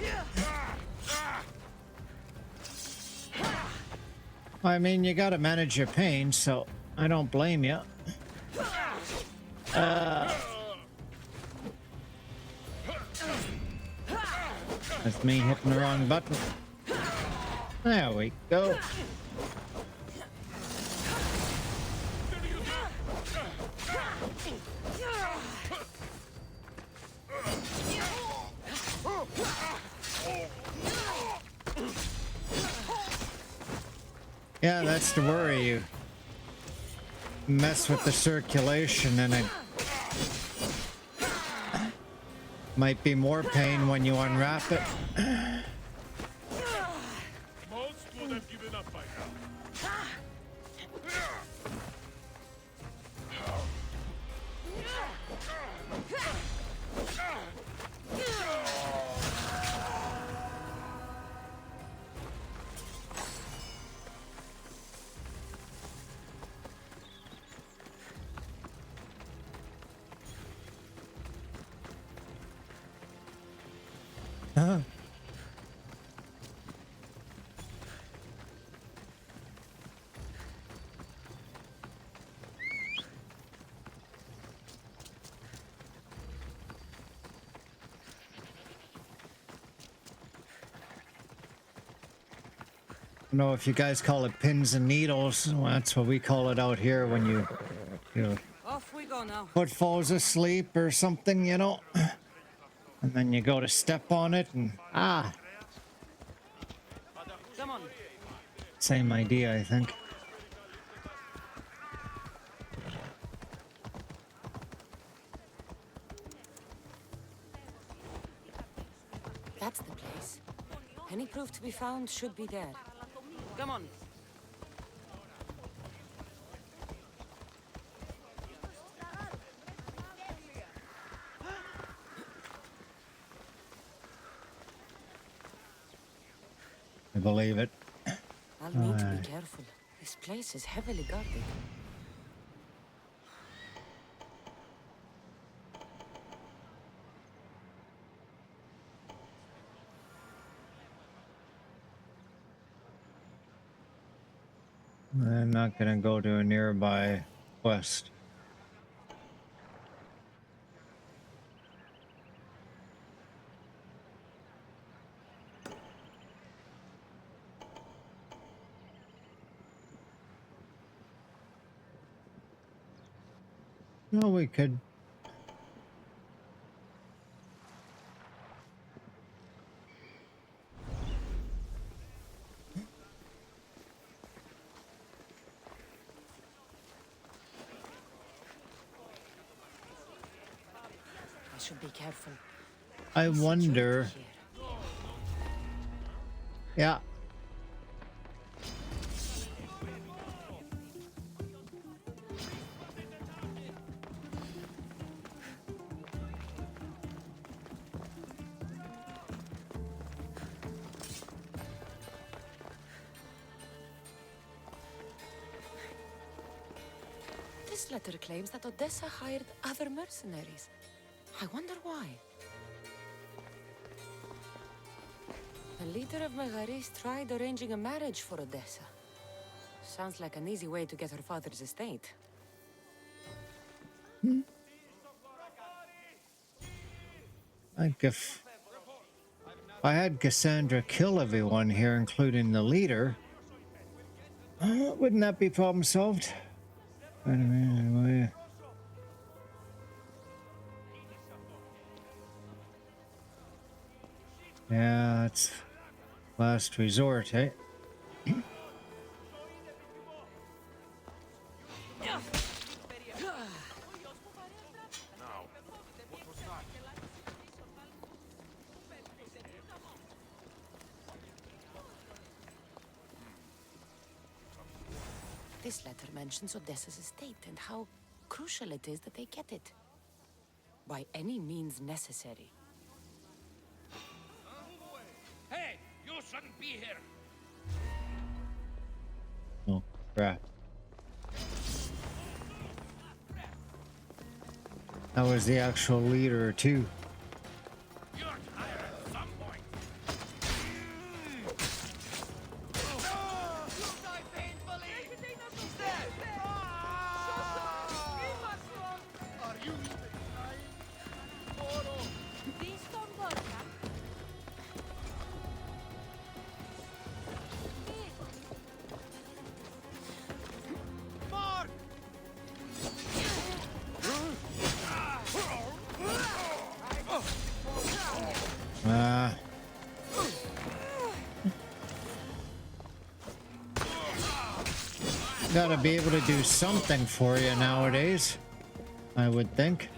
I mean, you gotta manage your pain, so I don't blame you. That's me hitting the wrong button. There we go. Yeah, that's the worry. You mess with the circulation and it might be more pain when you unwrap it. Most would have given up by now. I don't know if you guys call it pins and needles. Well, that's what we call it out here when you know, Off we go now. foot falls asleep or something, you know. And then you go to step on it and Come on. same idea, I think. That's the place. Any proof to be found should be there. Come on. I believe it. I'll need to be careful. This place is heavily guarded. I'm not gonna go to a nearby quest. No, we could. I should be careful. I wonder. Here. Yeah. This letter claims that Odessa hired other mercenaries. I wonder why. The leader of Megaris tried arranging a marriage for Odessa. Sounds like an easy way to get her father's estate. Like if I had Cassandra kill everyone here, including the leader, wouldn't that be problem solved? Wait a minute, wait. Yeah, it's last resort, eh? This letter mentions Odessa's estate and how crucial it is that they get it. By any means necessary. Hey, you shouldn't be here. Oh, crap. That was the actual leader, too. You're tired. gotta be able to do something for you nowadays, I would think.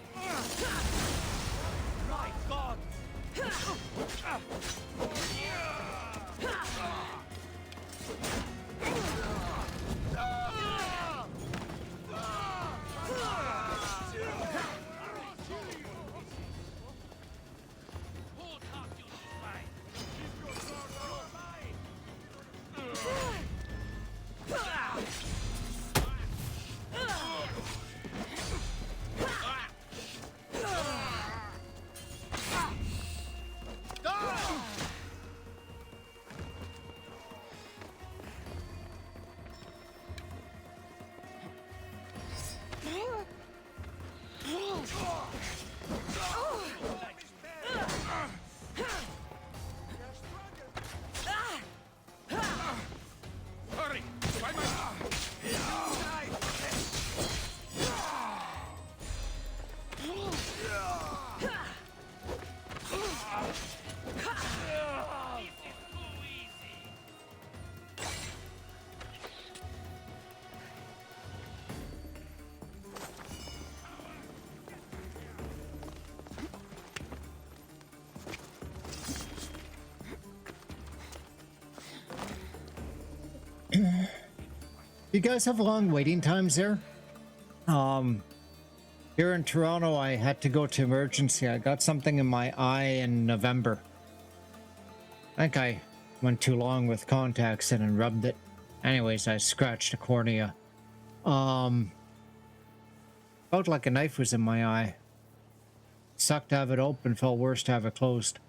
You guys have long waiting times there? Here in Toronto, I had to go to emergency. I got something in my eye in November. I think I went too long with contacts in and rubbed it. Anyways, I scratched a cornea. Felt like a knife was in my eye. Sucked to have it open, felt worse to have it closed.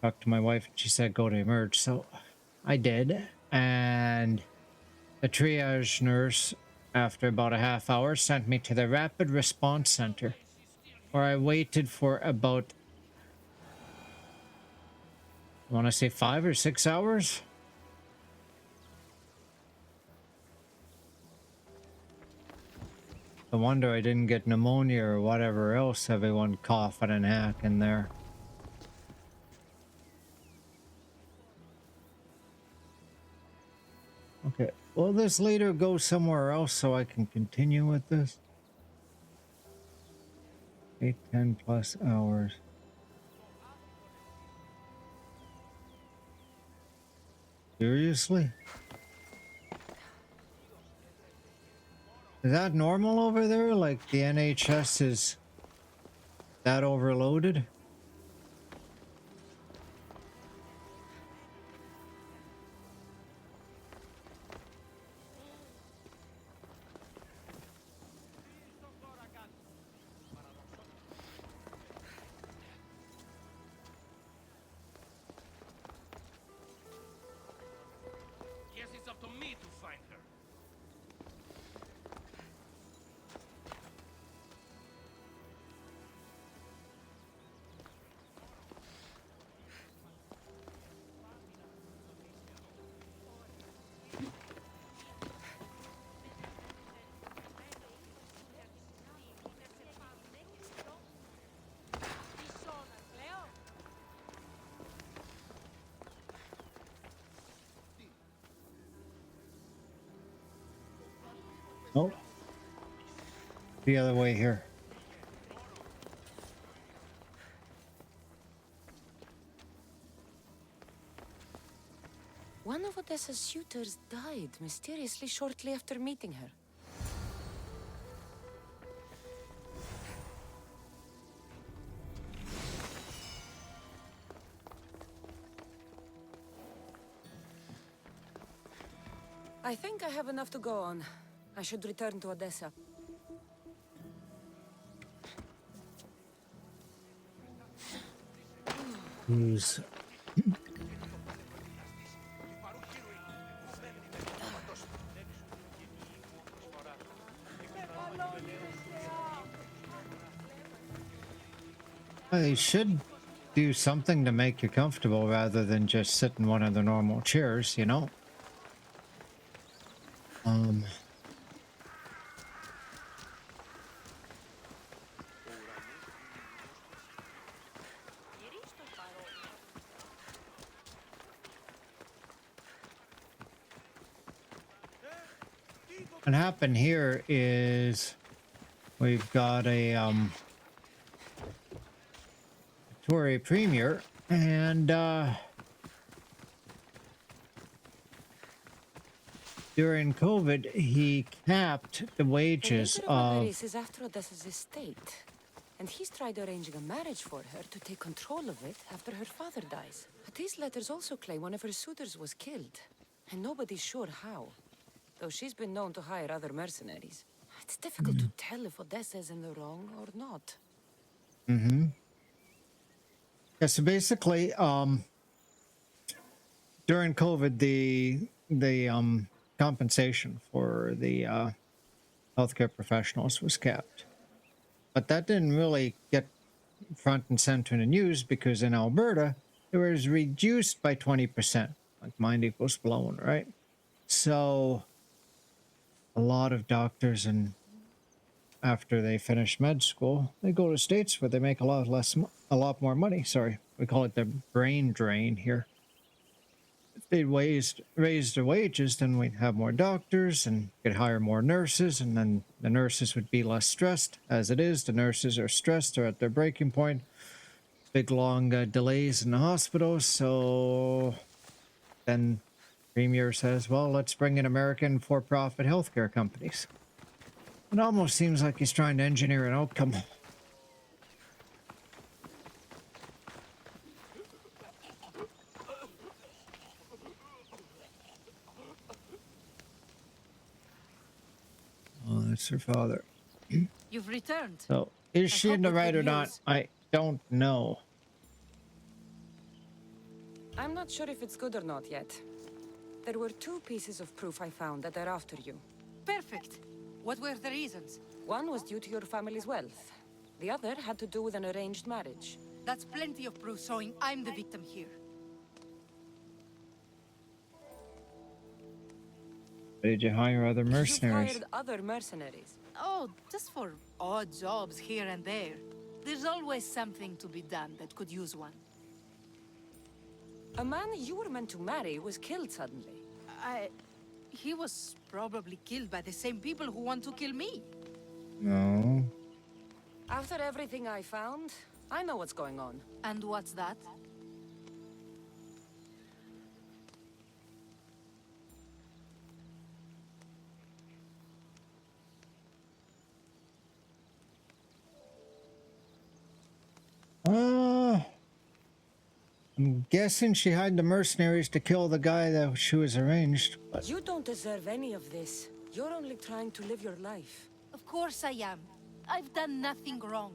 Talked to my wife and she said go to emerge, so I did. And the triage nurse, after about a half hour, sent me to the Rapid Response Center, where I waited for about, I want to say 5 or 6 hours. No wonder I didn't get pneumonia or whatever else, everyone coughing and hacking there. Okay, will this later go somewhere else so I can continue with this? 8, 10 plus hours. Seriously? Is that normal over there? Like the NHS is that overloaded? Guess it's up to me to find her. Oh. The other way here. One of Odessa's suitors died mysteriously shortly after meeting her. I think I have enough to go on. I should return to Odessa. Who's... They should do something to make you comfortable rather than just sit in one of the normal chairs, you know? what happened here is we've got a Tory premier, and during COVID, he capped the wages The leader of. Megaris is after Odessa's estate, and he's tried arranging a marriage for her to take control of it after her father dies. But these letters also claim one of her suitors was killed, and nobody's sure how. Though she's been known to hire other mercenaries. It's difficult to tell if Odessa is in the wrong or not. Mm-hmm. Yeah, so basically, during COVID, the compensation for the healthcare professionals was capped. But that didn't really get front and center in the news because in Alberta, it was reduced by 20%. Like mind equals blown, right? So a lot of doctors, and after they finish med school, they go to states where they make a lot more money. Sorry, we call it the brain drain here. If they raised their wages, then we'd have more doctors and could hire more nurses, and then the nurses would be less stressed. As it is, the nurses are stressed, they're at their breaking point. Big long delays in the hospitals, so then Premier says, well, let's bring in American for-profit healthcare companies. It almost seems like he's trying to engineer an outcome. Oh, that's her father. You've returned. So, is she in the hope right or with not? news. I don't know. I'm not sure if it's good or not yet. There were 2 pieces of proof I found that are after you. Perfect. What were the reasons? One was due to your family's wealth. The other had to do with an arranged marriage. That's plenty of proof showing I'm the victim here. Did you hire other mercenaries? You've hired other mercenaries. Oh, just for odd jobs here and there. There's always something to be done that could use one. A man you were meant to marry was killed suddenly. He was probably killed by the same people who want to kill me. No. After everything I found, I know what's going on. And what's that? I'm guessing she hired the mercenaries to kill the guy that she was arranged. But You don't deserve any of this. You're only trying to live your life. Of course I am. I've done nothing wrong.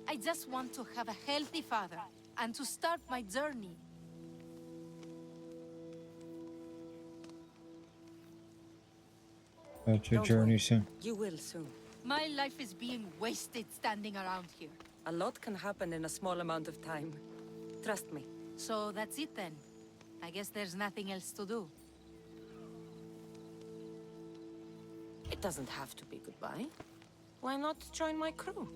I just want to have a healthy father and to start my journey. about your Don't journey worry. soon. You will soon. My life is being wasted standing around here. A lot can happen in a small amount of time. Trust me. So that's it then. I guess there's nothing else to do. It doesn't have to be goodbye. Why not join my crew?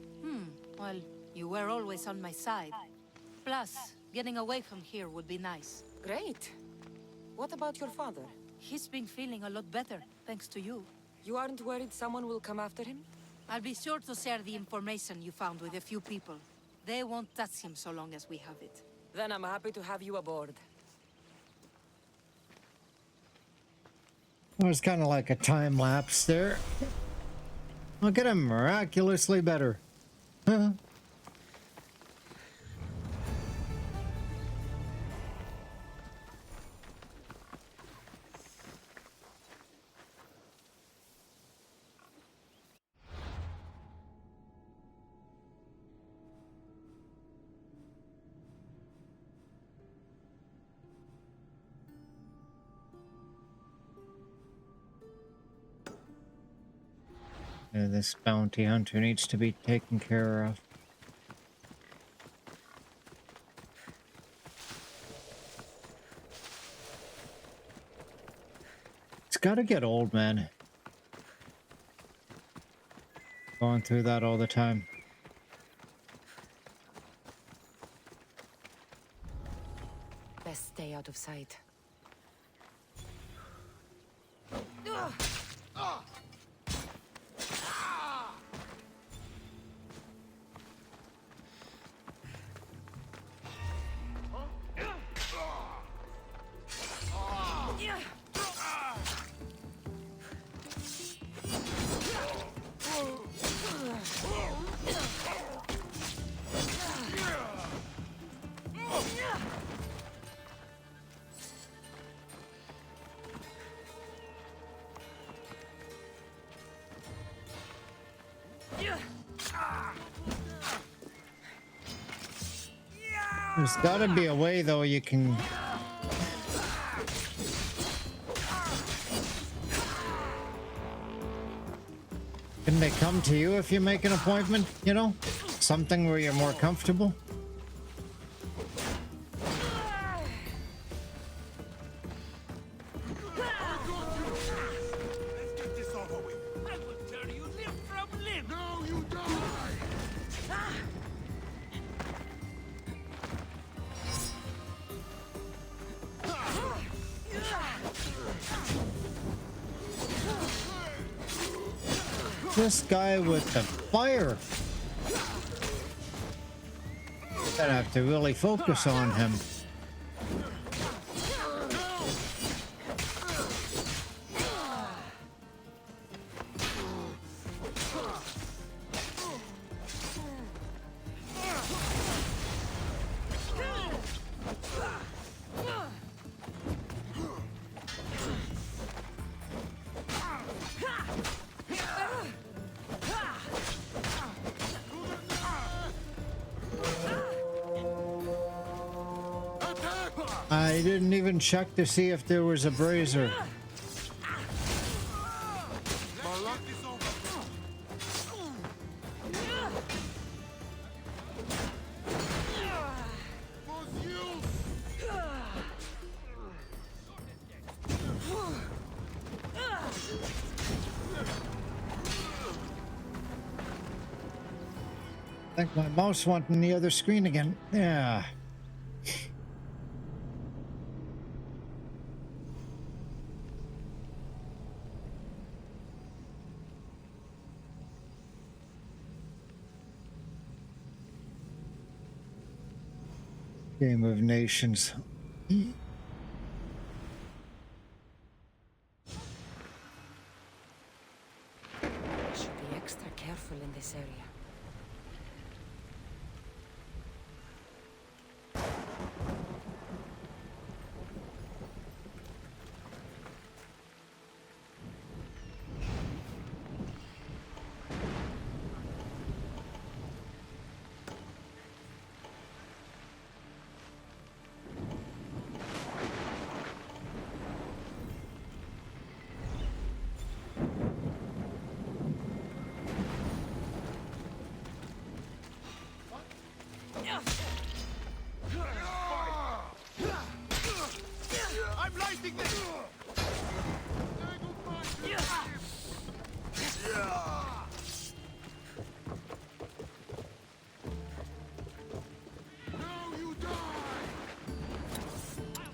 Well, you were always on my side. Plus, getting away from here would be nice. Great. What about your father? He's been feeling a lot better, thanks to you. You aren't worried someone will come after him? I'll be sure to share the information you found with a few people. They won't touch him so long as we have it. Then I'm happy to have you aboard. It was kind of like a time lapse there. I'll get him miraculously better. This bounty hunter needs to be taken care of. It's gotta get old, man. Going through that all the time. Best stay out of sight. There's gotta be a way though you can... Can they come to you if you make an appointment, you know? Something where you're more comfortable? This guy with the fire. I'd have to really focus on him. I didn't even check to see if there was a brazier. I think my mouse went on the other screen again. Yeah. Game of Nations. Should be extra careful in this area.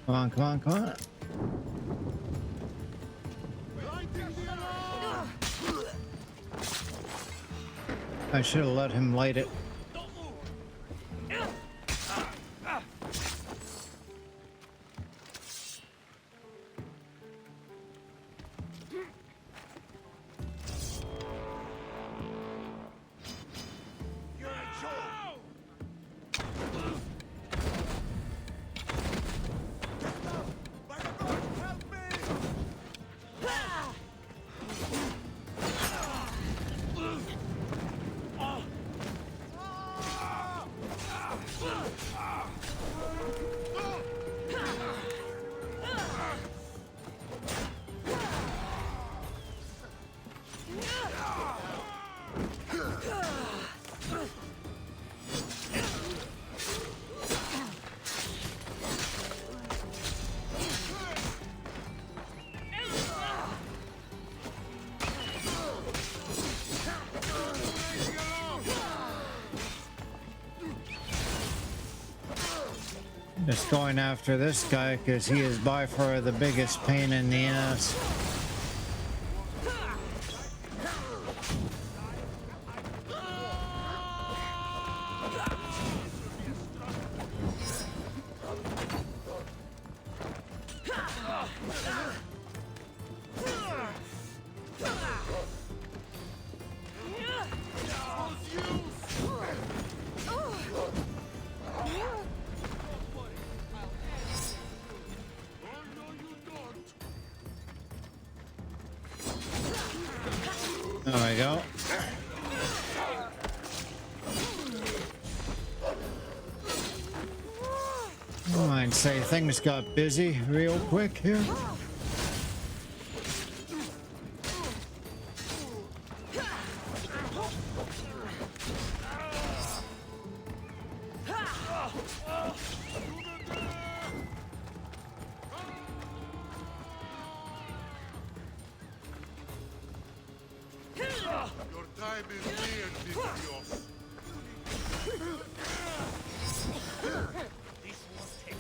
Come on, come on, come on. I should have let him light it. Just going after this guy because he is by far the biggest pain in the ass. There we go. I'd say things got busy real quick here. Your time is near, Dimitrios. This won't take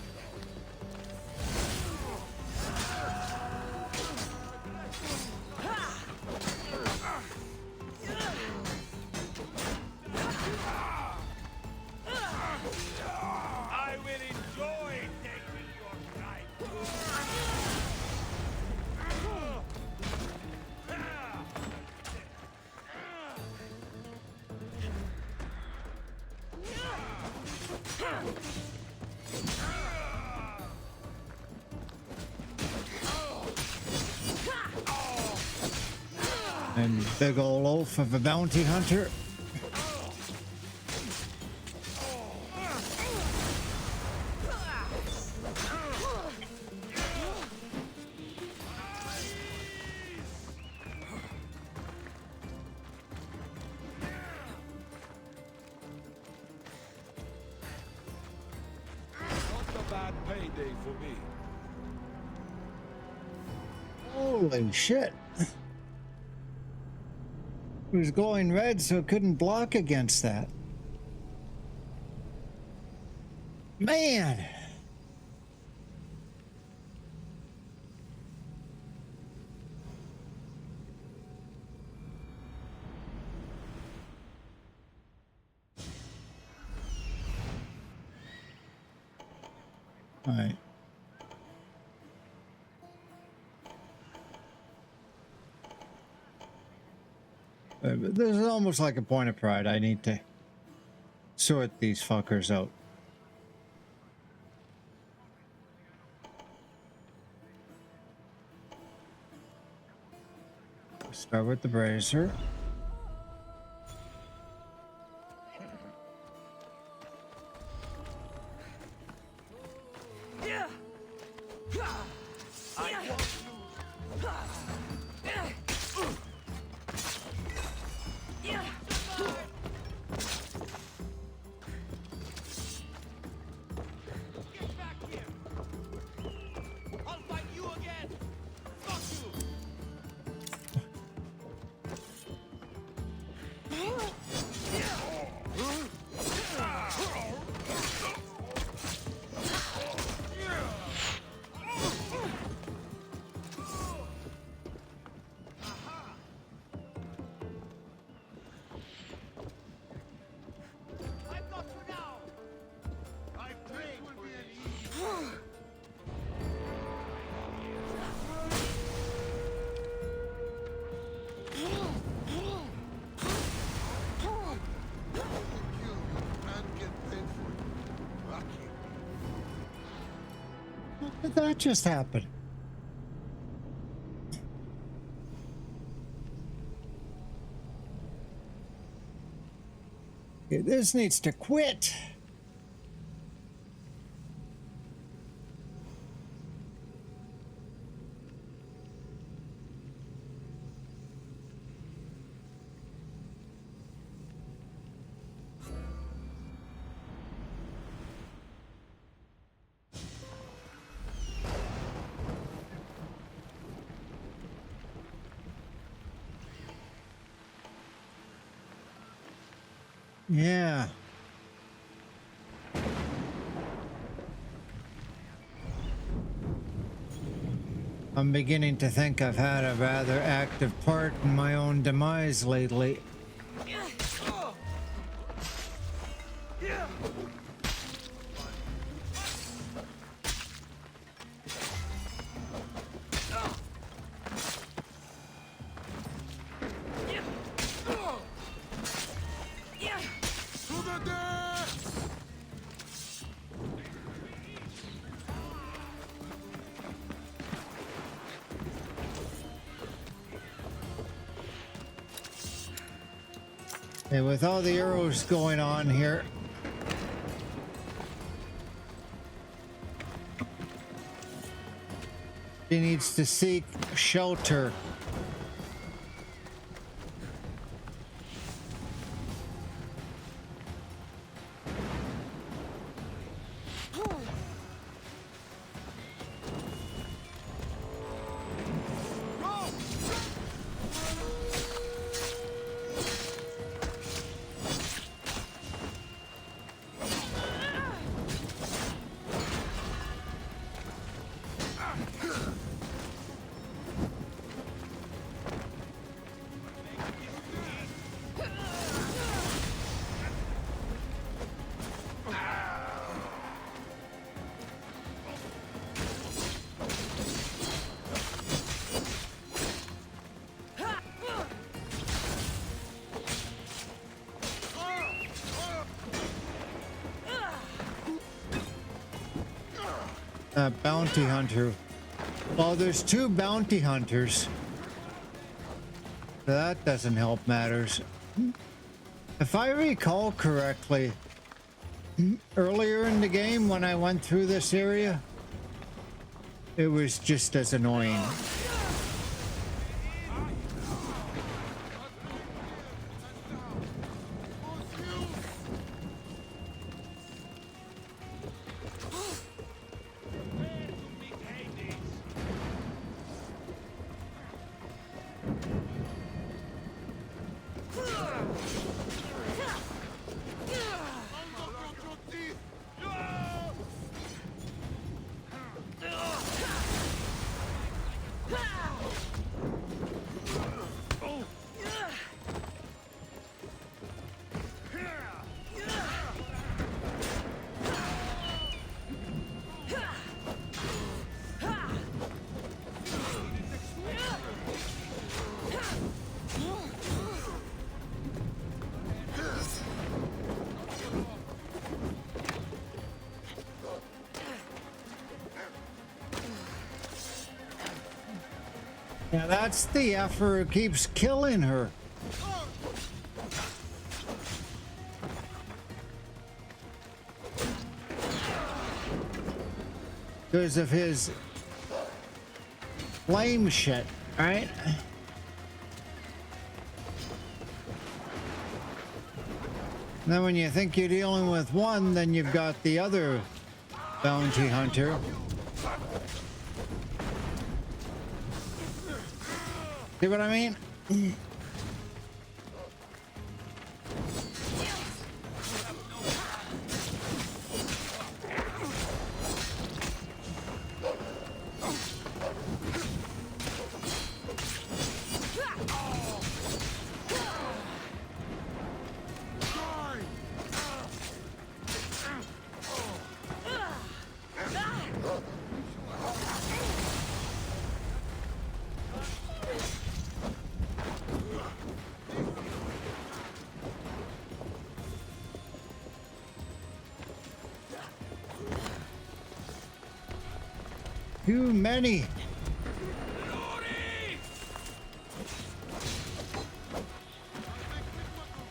I will enjoy taking your And big ol' oaf of a bounty hunter. Not a bad payday for me. Holy shit. It was glowing red, so it couldn't block against that. Man! All right. This is almost like a point of pride. I need to sort these fuckers out. Start with the brazier. What did that just happen? Okay, this needs to quit. Yeah. I'm beginning to think I've had a rather active part in my own demise lately. And with all the arrows going on here, She needs to seek shelter. Bounty hunter. Well, there's 2 bounty hunters. That doesn't help matters. If I recall correctly, earlier in the game when I went through this area, it was just as annoying. Now that's the effer who keeps killing her. Because of his flame shit, right? And then when you think you're dealing with one, then you've got the other bounty hunter. See what I mean? Too many.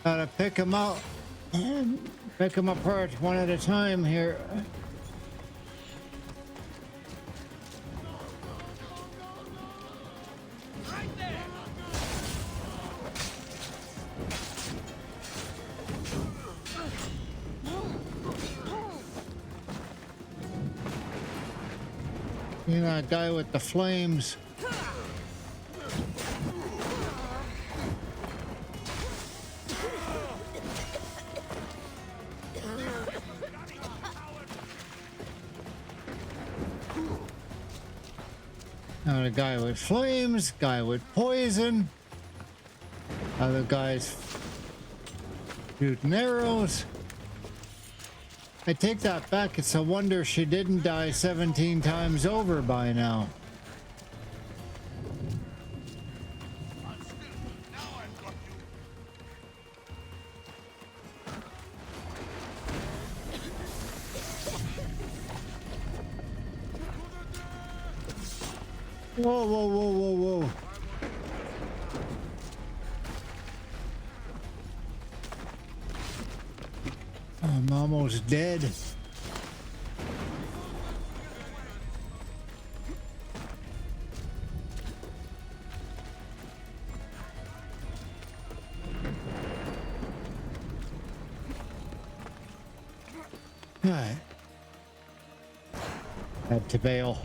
Gotta pick them out. Pick them apart one at a time here. You know, that guy with the flames. Now the guy with flames, guy with poison. Other guys shooting arrows. I take that back. It's a wonder she didn't die 17 times over by now. Whoa, whoa, whoa, whoa, whoa. I'm almost dead. Alright. Head to bail.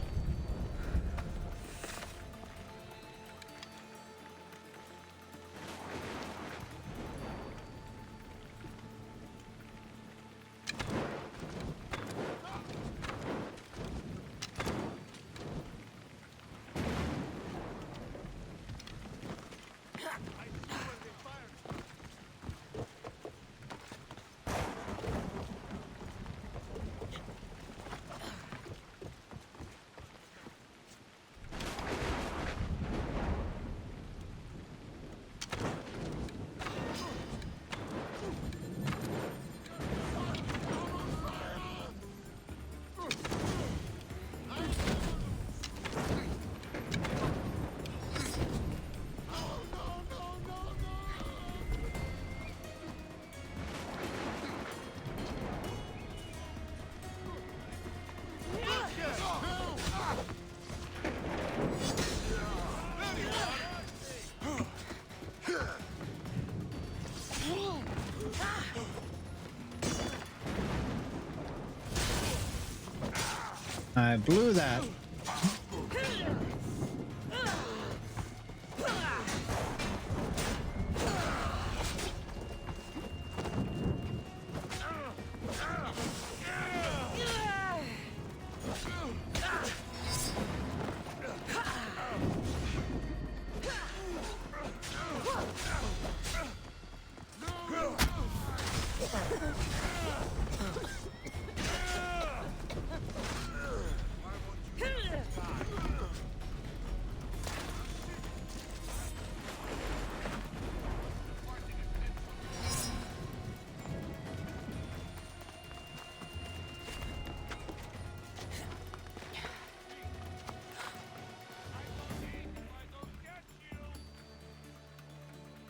I blew that.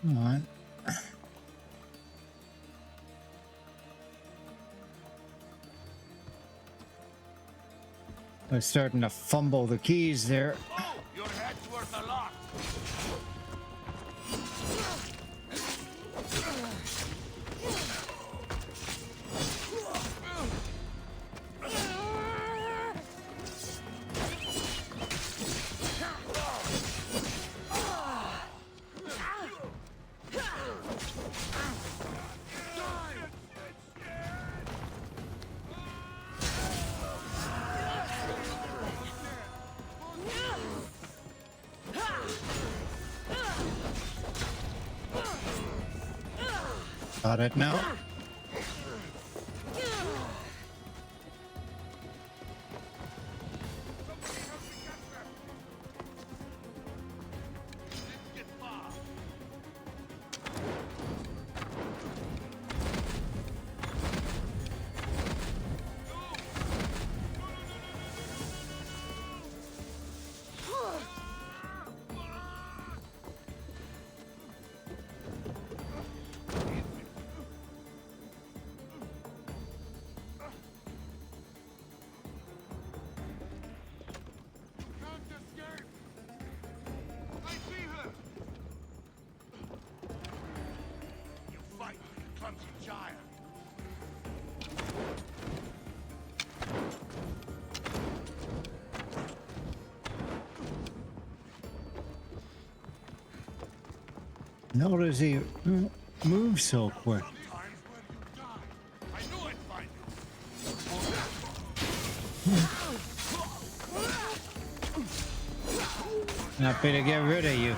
Come on. I was starting to fumble the keys there. Oh, your head's worth a lot. Got it now. How does he move so quick? Happy to get rid of you.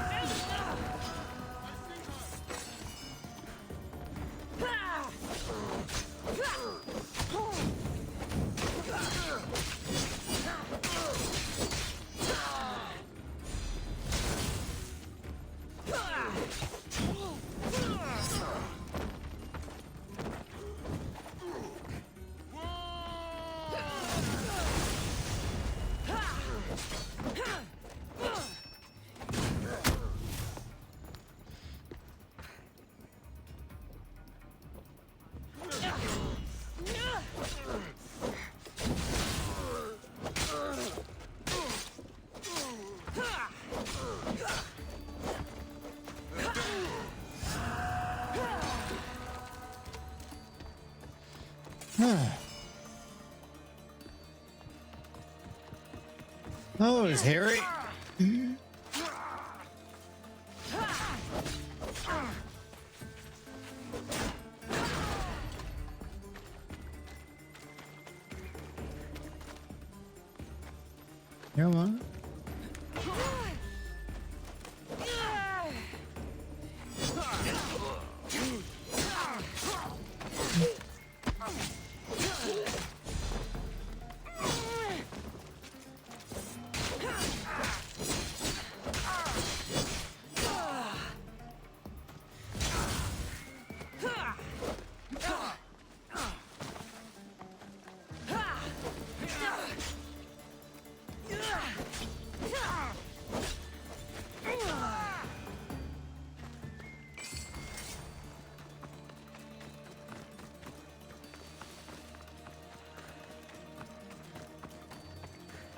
Oh, it's Harry. Come on.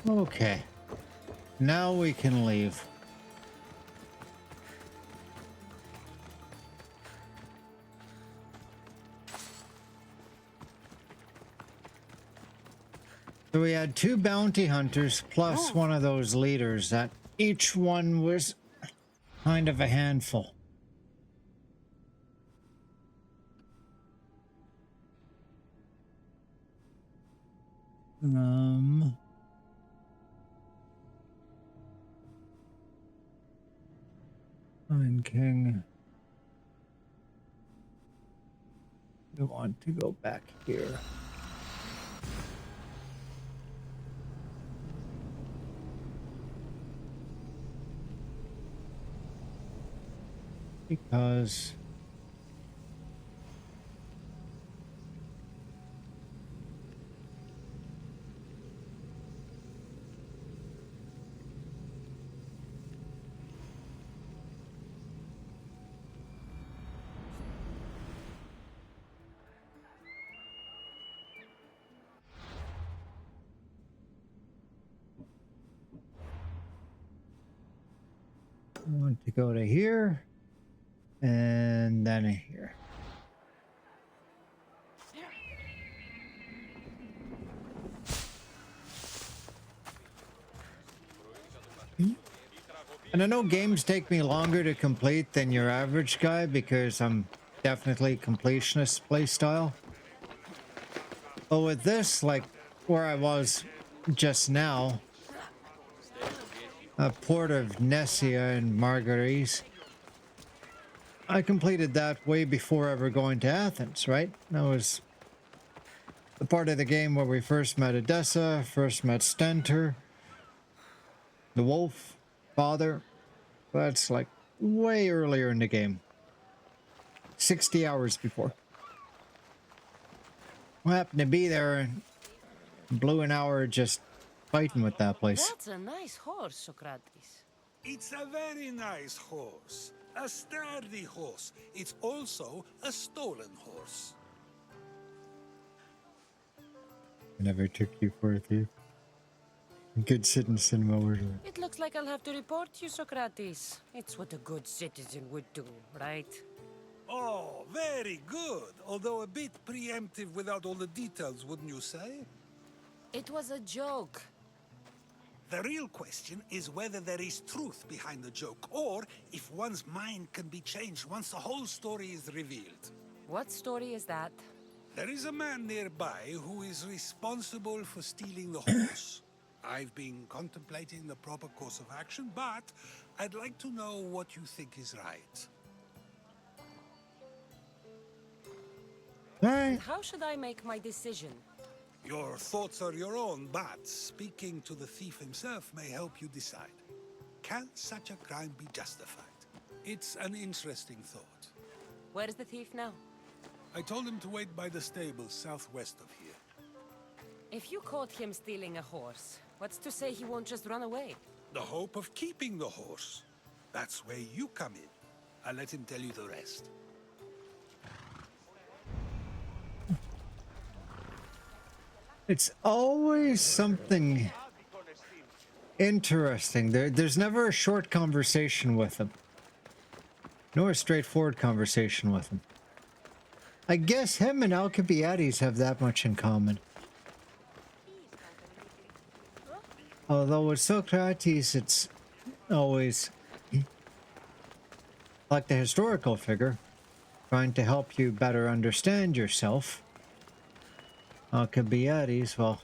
Okay. Now we can leave. So we had 2 bounty hunters plus one of those leaders that each one was kind of a handful. Lion King. We want to go back here. Because I want to go to here and then here. And I know games take me longer to complete than your average guy because I'm definitely completionist playstyle. But with this, like where I was just now, a port of Nessia and Margaries, I completed that way before ever going to Athens, right? That was the part of the game where we first met Edessa, first met Stentor, the wolf, father. That's like way earlier in the game. 60 hours before. I happened to be there and blew an hour just fighting with that place. That's a nice horse, Socrates. It's a very nice horse. A sturdy horse. It's also a stolen horse. I never took you for a thief. Good citizen, well. It looks like I'll have to report you, Socrates. It's what a good citizen would do, right? Oh, very good. Although a bit preemptive without all the details, wouldn't you say? It was a joke. The real question is whether there is truth behind the joke, or if one's mind can be changed once the whole story is revealed. What story is that? There is a man nearby who is responsible for stealing the horse. I've been contemplating the proper course of action, but I'd like to know what you think is right. Alright. How should I make my decision? Your thoughts are your own, but speaking to the thief himself may help you decide. Can such a crime be justified? It's an interesting thought. Where's the thief now? I told him to wait by the stables southwest of here. If you caught him stealing a horse, what's to say he won't just run away? The hope of keeping the horse. That's where you come in. I'll let him tell you the rest. It's always something interesting. There's never a short conversation with him. Nor a straightforward conversation with him. I guess him and Alcibiades have that much in common. Although with Socrates, it's always like the historical figure, trying to help you better understand yourself. Alcibiades, well,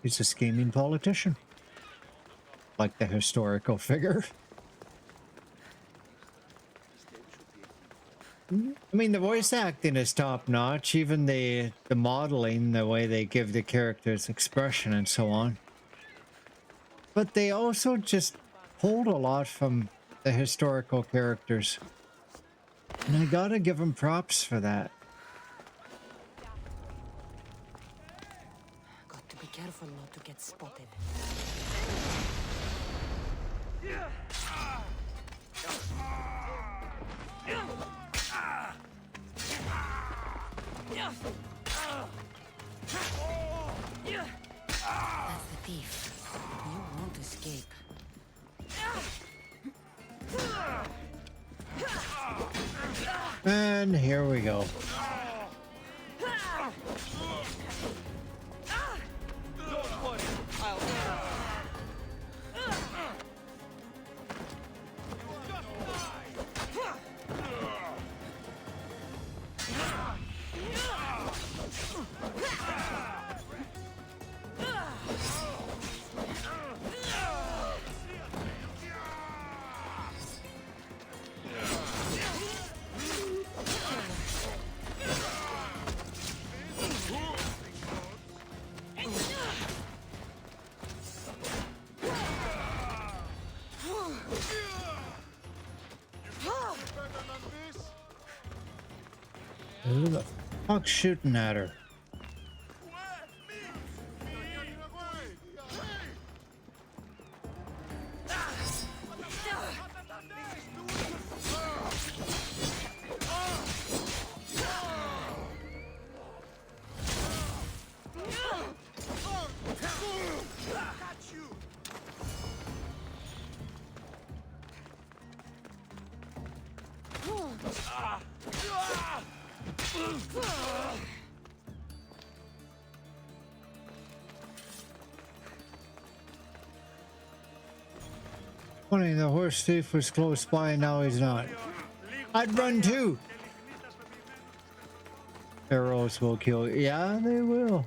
he's a scheming politician, like the historical figure. I mean, the voice acting is top notch, even the modeling, the way they give the characters expression and so on. But they also just pulled a lot from the historical characters. And I gotta give them props for that. Got to be careful not to get spotted. That's the thief. You won't escape. And here we go. Who the fuck's shooting at her? Funny, the horse thief was close by and now he's not. I'd run too. Arrows will kill you. Yeah, they will.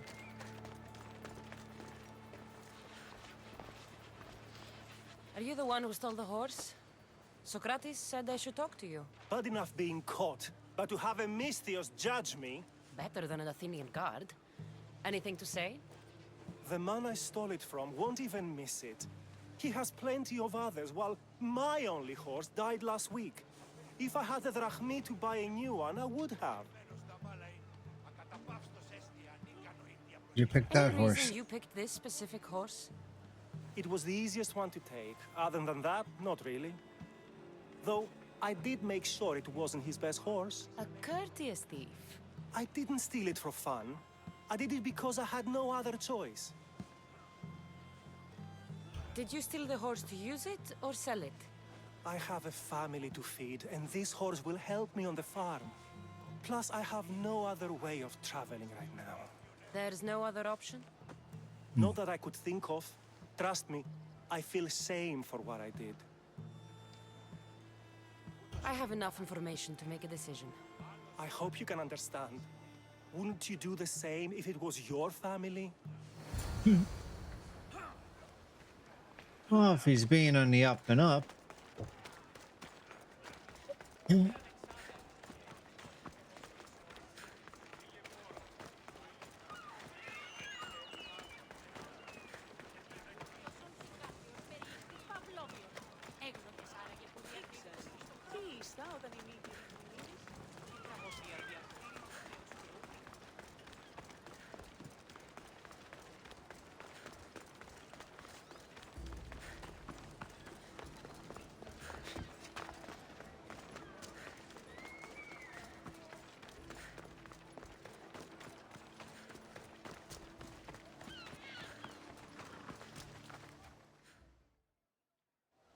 Are you the one who stole the horse? Socrates said I should talk to you. Bad enough being caught, but to have a Misthios judge me? Better than an Athenian guard. Anything to say? The man I stole it from won't even miss it. He has plenty of others, while my only horse died last week. If I had the drachmi to buy a new one, I would have. You picked that Any horse. reason you picked this specific horse? It was the easiest one to take. Other than that, not really. Though, I did make sure it wasn't his best horse. A courteous thief. I didn't steal it for fun. I did it because I had no other choice. Did you steal the horse to use it or sell it? I have a family to feed, and this horse will help me on the farm. Plus, I have no other way of traveling right now. There's no other option? Not that I could think of. Trust me, I feel shame for what I did. I have enough information to make a decision. I hope you can understand. Wouldn't you do the same if it was your family? Well, if he's being on the up and up.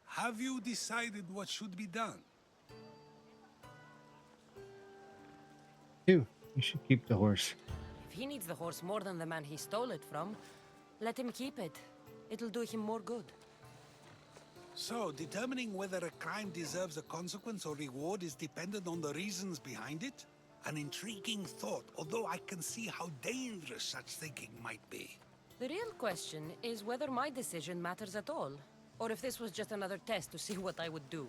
Have you decided what should be done? You should keep the horse. If he needs the horse more than the man he stole it from, Let him keep it. It'll do him more good. So, determining whether a crime deserves a consequence or reward is dependent on the reasons behind it? An intriguing thought, although I can see how dangerous such thinking might be. The real question is whether my decision matters at all, or if this was just another test to see what I would do.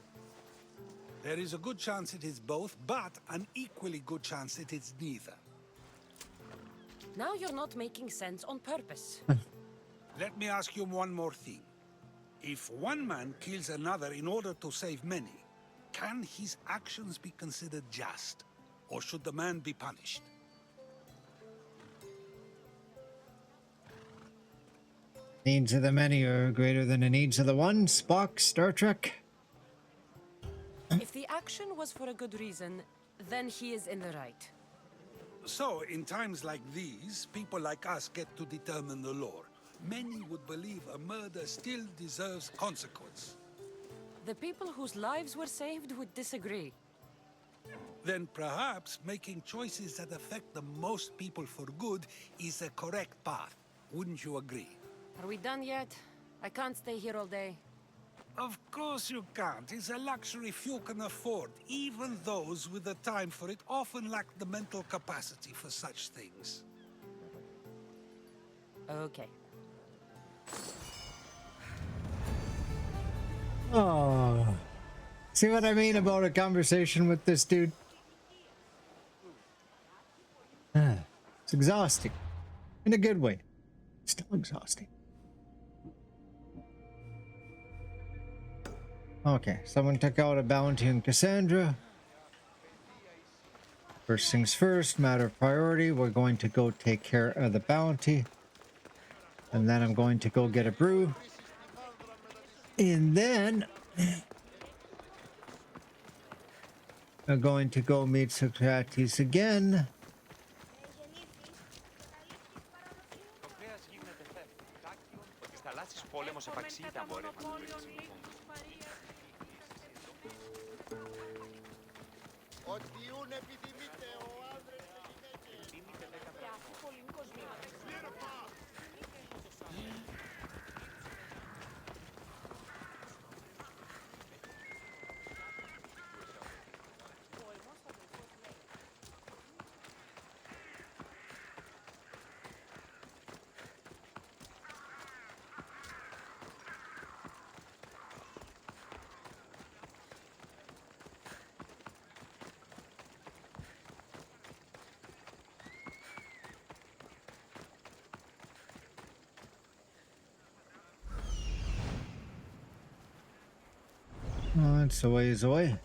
There is a good chance it is both, but an equally good chance it is neither. Now you're not making sense on purpose. Let me ask you one more thing. If one man kills another in order to save many, can his actions be considered just? Or should the man be punished? Needs of the many are greater than the needs of the one. Spock, Star Trek. If the action was for a good reason, then he is in the right. So, in times like these, people like us get to determine the law. Many would believe a murder still deserves consequence. The people whose lives were saved would disagree. Then perhaps making choices that affect the most people for good is a correct path. Wouldn't you agree? Are we done yet? I can't stay here all day. Of course you can't. It's a luxury few can afford. Even those with the time for it often lack the mental capacity for such things. Okay. Oh. See what I mean about a conversation with this dude? It's exhausting. In a good way. Still exhausting. Okay, someone took out a bounty on Cassandra. First things first, matter of priority, we're going to go take care of the bounty. And then I'm going to go get a brew. And then I'm going to go meet Socrates again. Oh, it's a ways away.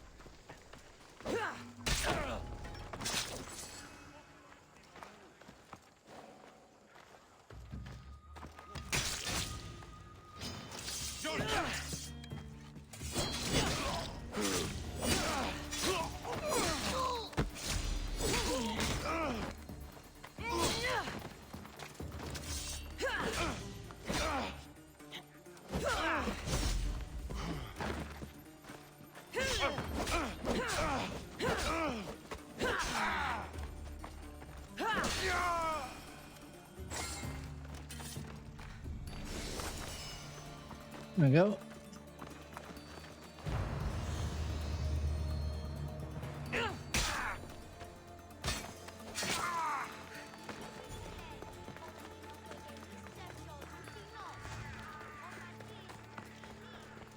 There we go.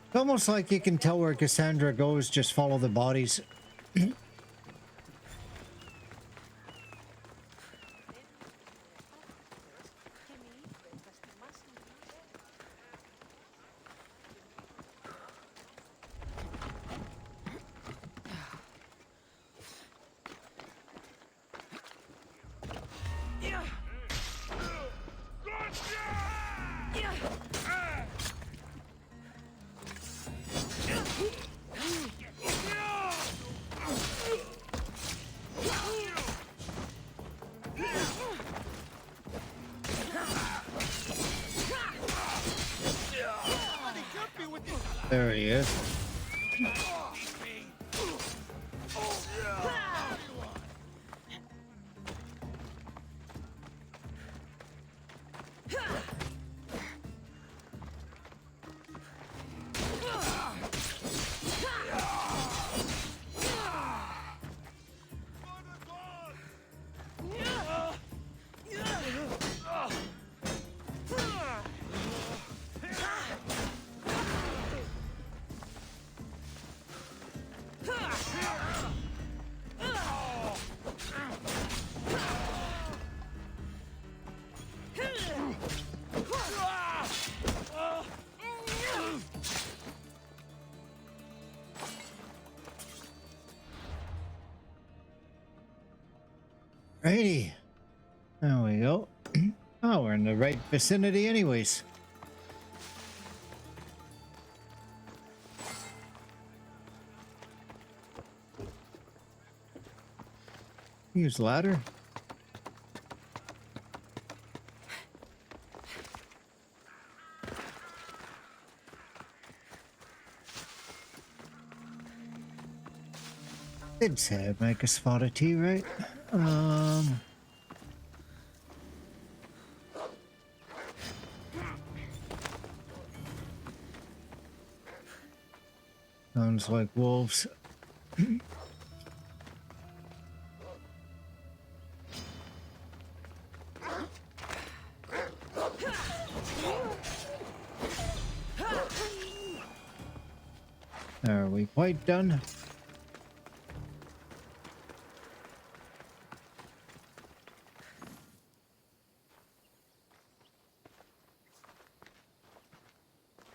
It's almost like you can tell where Cassandra goes, just follow the bodies. There he is. Alrighty. There we go. Oh, we're in the right vicinity anyways. Use ladder. Did say I'd make a spot of tea, right? Sounds like wolves. Are we quite done?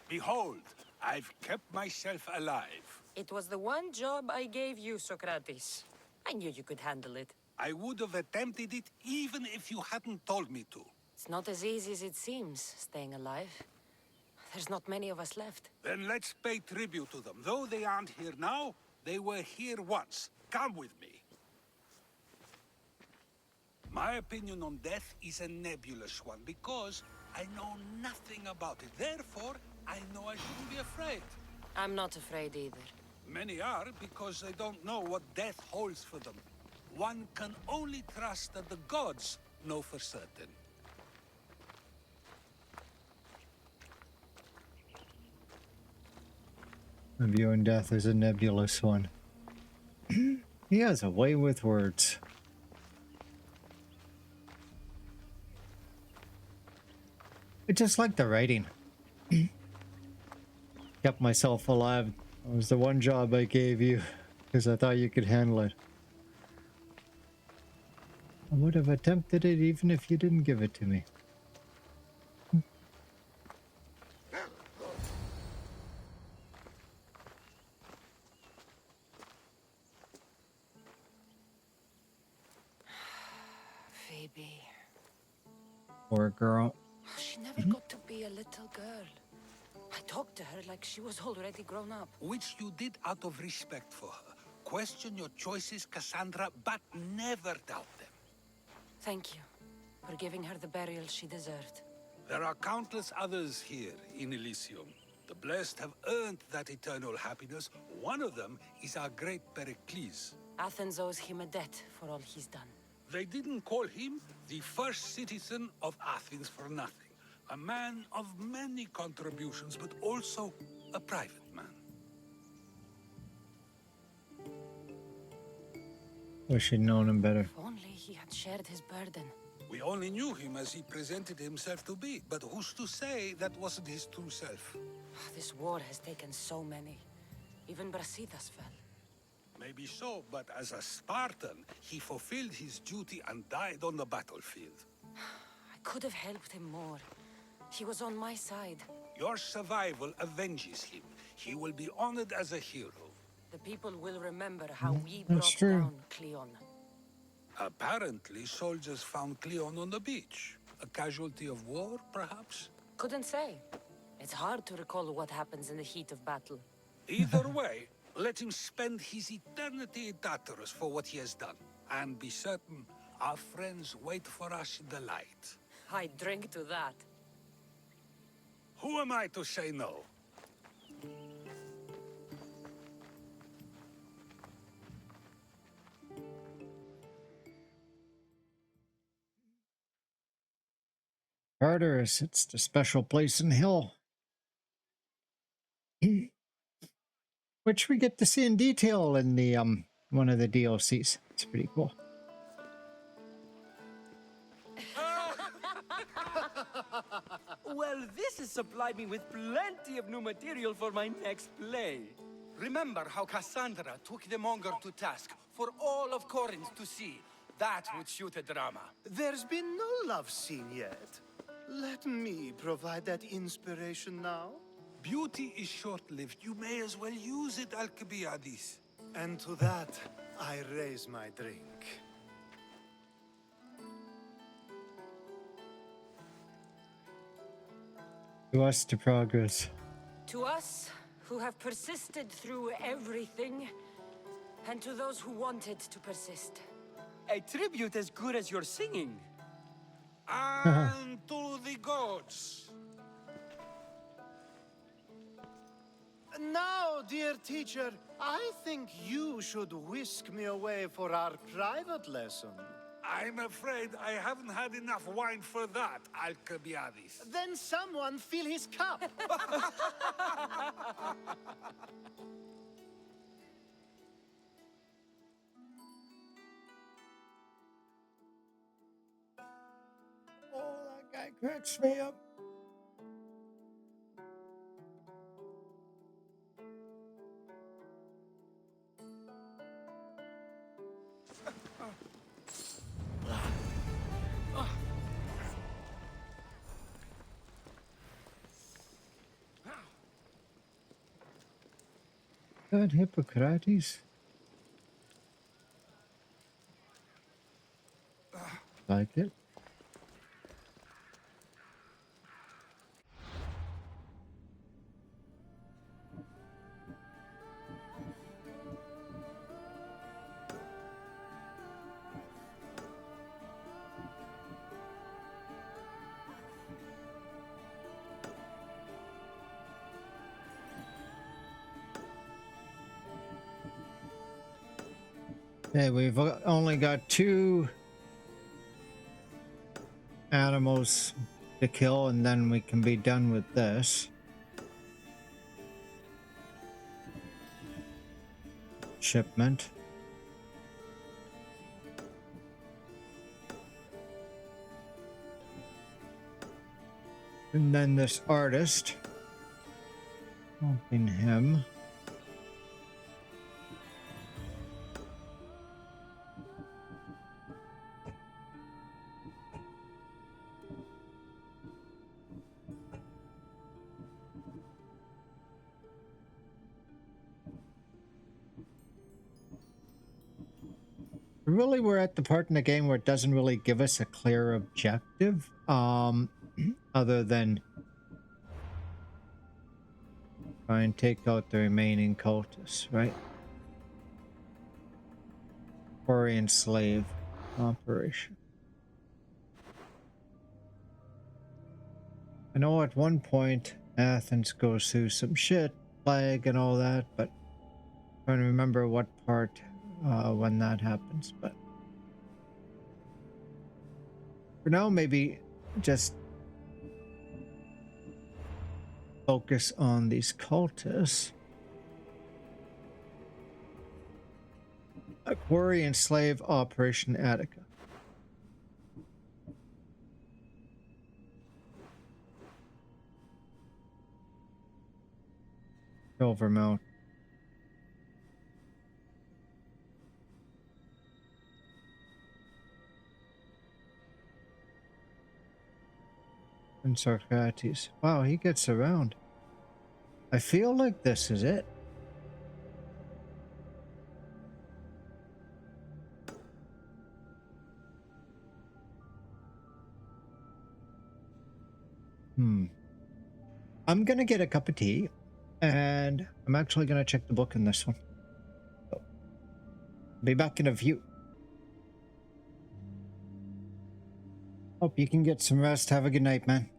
Behold, I've kept myself alive. It was the one job I gave you, Socrates. I knew you could handle it. I would have attempted it even if you hadn't told me to. It's not as easy as it seems, staying alive. There's not many of us left. Then let's pay tribute to them. Though they aren't here now, they were here once. Come with me. My opinion on death is a nebulous one because I know nothing about it. Therefore, I know I shouldn't be afraid. I'm not afraid either. Many are because they don't know what death holds for them. One can only trust that the gods know for certain. My view on death is a nebulous one. He has a way with words. I just like the writing. Kept myself alive. It was the one job I gave you because I thought you could handle it. I would have attempted it even if you didn't give it to me. Phoebe. Poor girl. She never got to be a little girl. I talked to her like she was already grown up. Which you did out of respect for her. Question your choices, Cassandra, but never doubt them. Thank you for giving her the burial she deserved. There are countless others here in Elysium. The blessed have earned that eternal happiness. One of them is our great Pericles. Athens owes him a debt for all he's done. They didn't call him the first citizen of Athens for nothing. A man of many contributions, but also a private man. Wish I'd known him better. If only he had shared his burden. We only knew him as he presented himself to be, but who's to say that wasn't his true self? This war has taken so many. Even Brasidas fell. Maybe so, but as a Spartan, he fulfilled his duty and died on the battlefield. I could have helped him more. He was on my side. Your survival avenges him. He will be honored as a hero. The people will remember how we That's brought true. down Cleon. Apparently, soldiers found Cleon on the beach. A casualty of war, perhaps? Couldn't say. It's hard to recall what happens in the heat of battle. Either way, let him spend his eternity in Tartarus for what he has done. And be certain, our friends wait for us in the light. I drink to that. Who am I to say no? Tartarus, it's the special place in Hill. Which we get to see in detail in the one of the DLCs. It's pretty cool. Well, this has supplied me with plenty of new material for my next play. Remember how Cassandra took the monger to task for all of Corinth to see? That would shoot a drama. There's been no love scene yet. Let me provide that inspiration now. Beauty is short-lived. You may as well use it, Alcibiades. And to that, I raise my drink. To us to progress. To us, who have persisted through everything, and to those who wanted to persist. A tribute as good as your singing. And to the gods. Now, dear teacher, I think you should whisk me away for our private lesson. I'm afraid I haven't had enough wine for that, Alcibiades. Then someone fill his cup. Oh, that guy cracks me up. That Hippocrates? Like it? Okay, we've only got 2 animals to kill, and then we can be done with this. Shipment. And then this artist. Helping him. Really, we're at the part in the game where it doesn't really give us a clear objective, other than try and take out the remaining cultists, right? Quarry and slave operation. I know at one point Athens goes through some shit, plague and all that, but I'm trying to remember what part when that happens. But for now, maybe just focus on these cultists. A quarry and slave operation Attica. Silvermount. And Socrates. Wow, he gets around. I feel like this is it. I'm gonna get a cup of tea, and I'm actually gonna check the book in this one. So, be back in a few. Hope you can get some rest. Have a good night, man.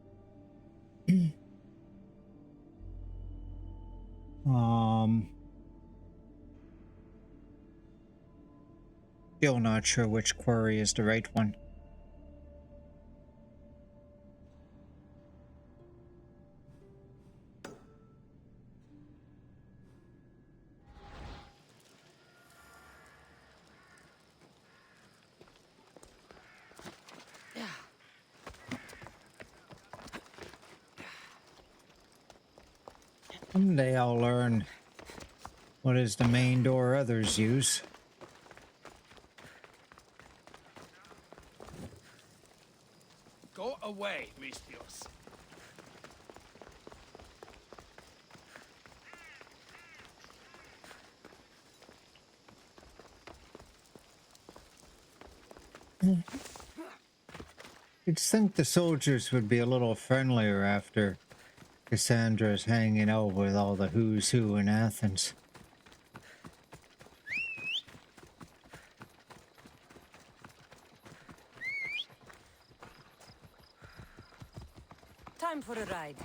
Still not sure which quarry is the right one. Someday I'll learn what is the main door others use. Go away, Mistios. You'd think the soldiers would be a little friendlier after Cassandra's hanging out with all the who's who in Athens. Time for a ride.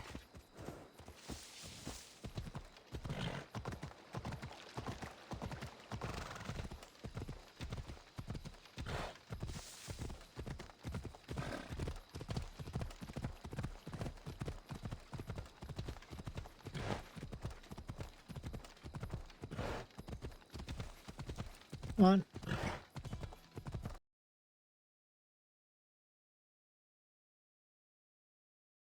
Come on.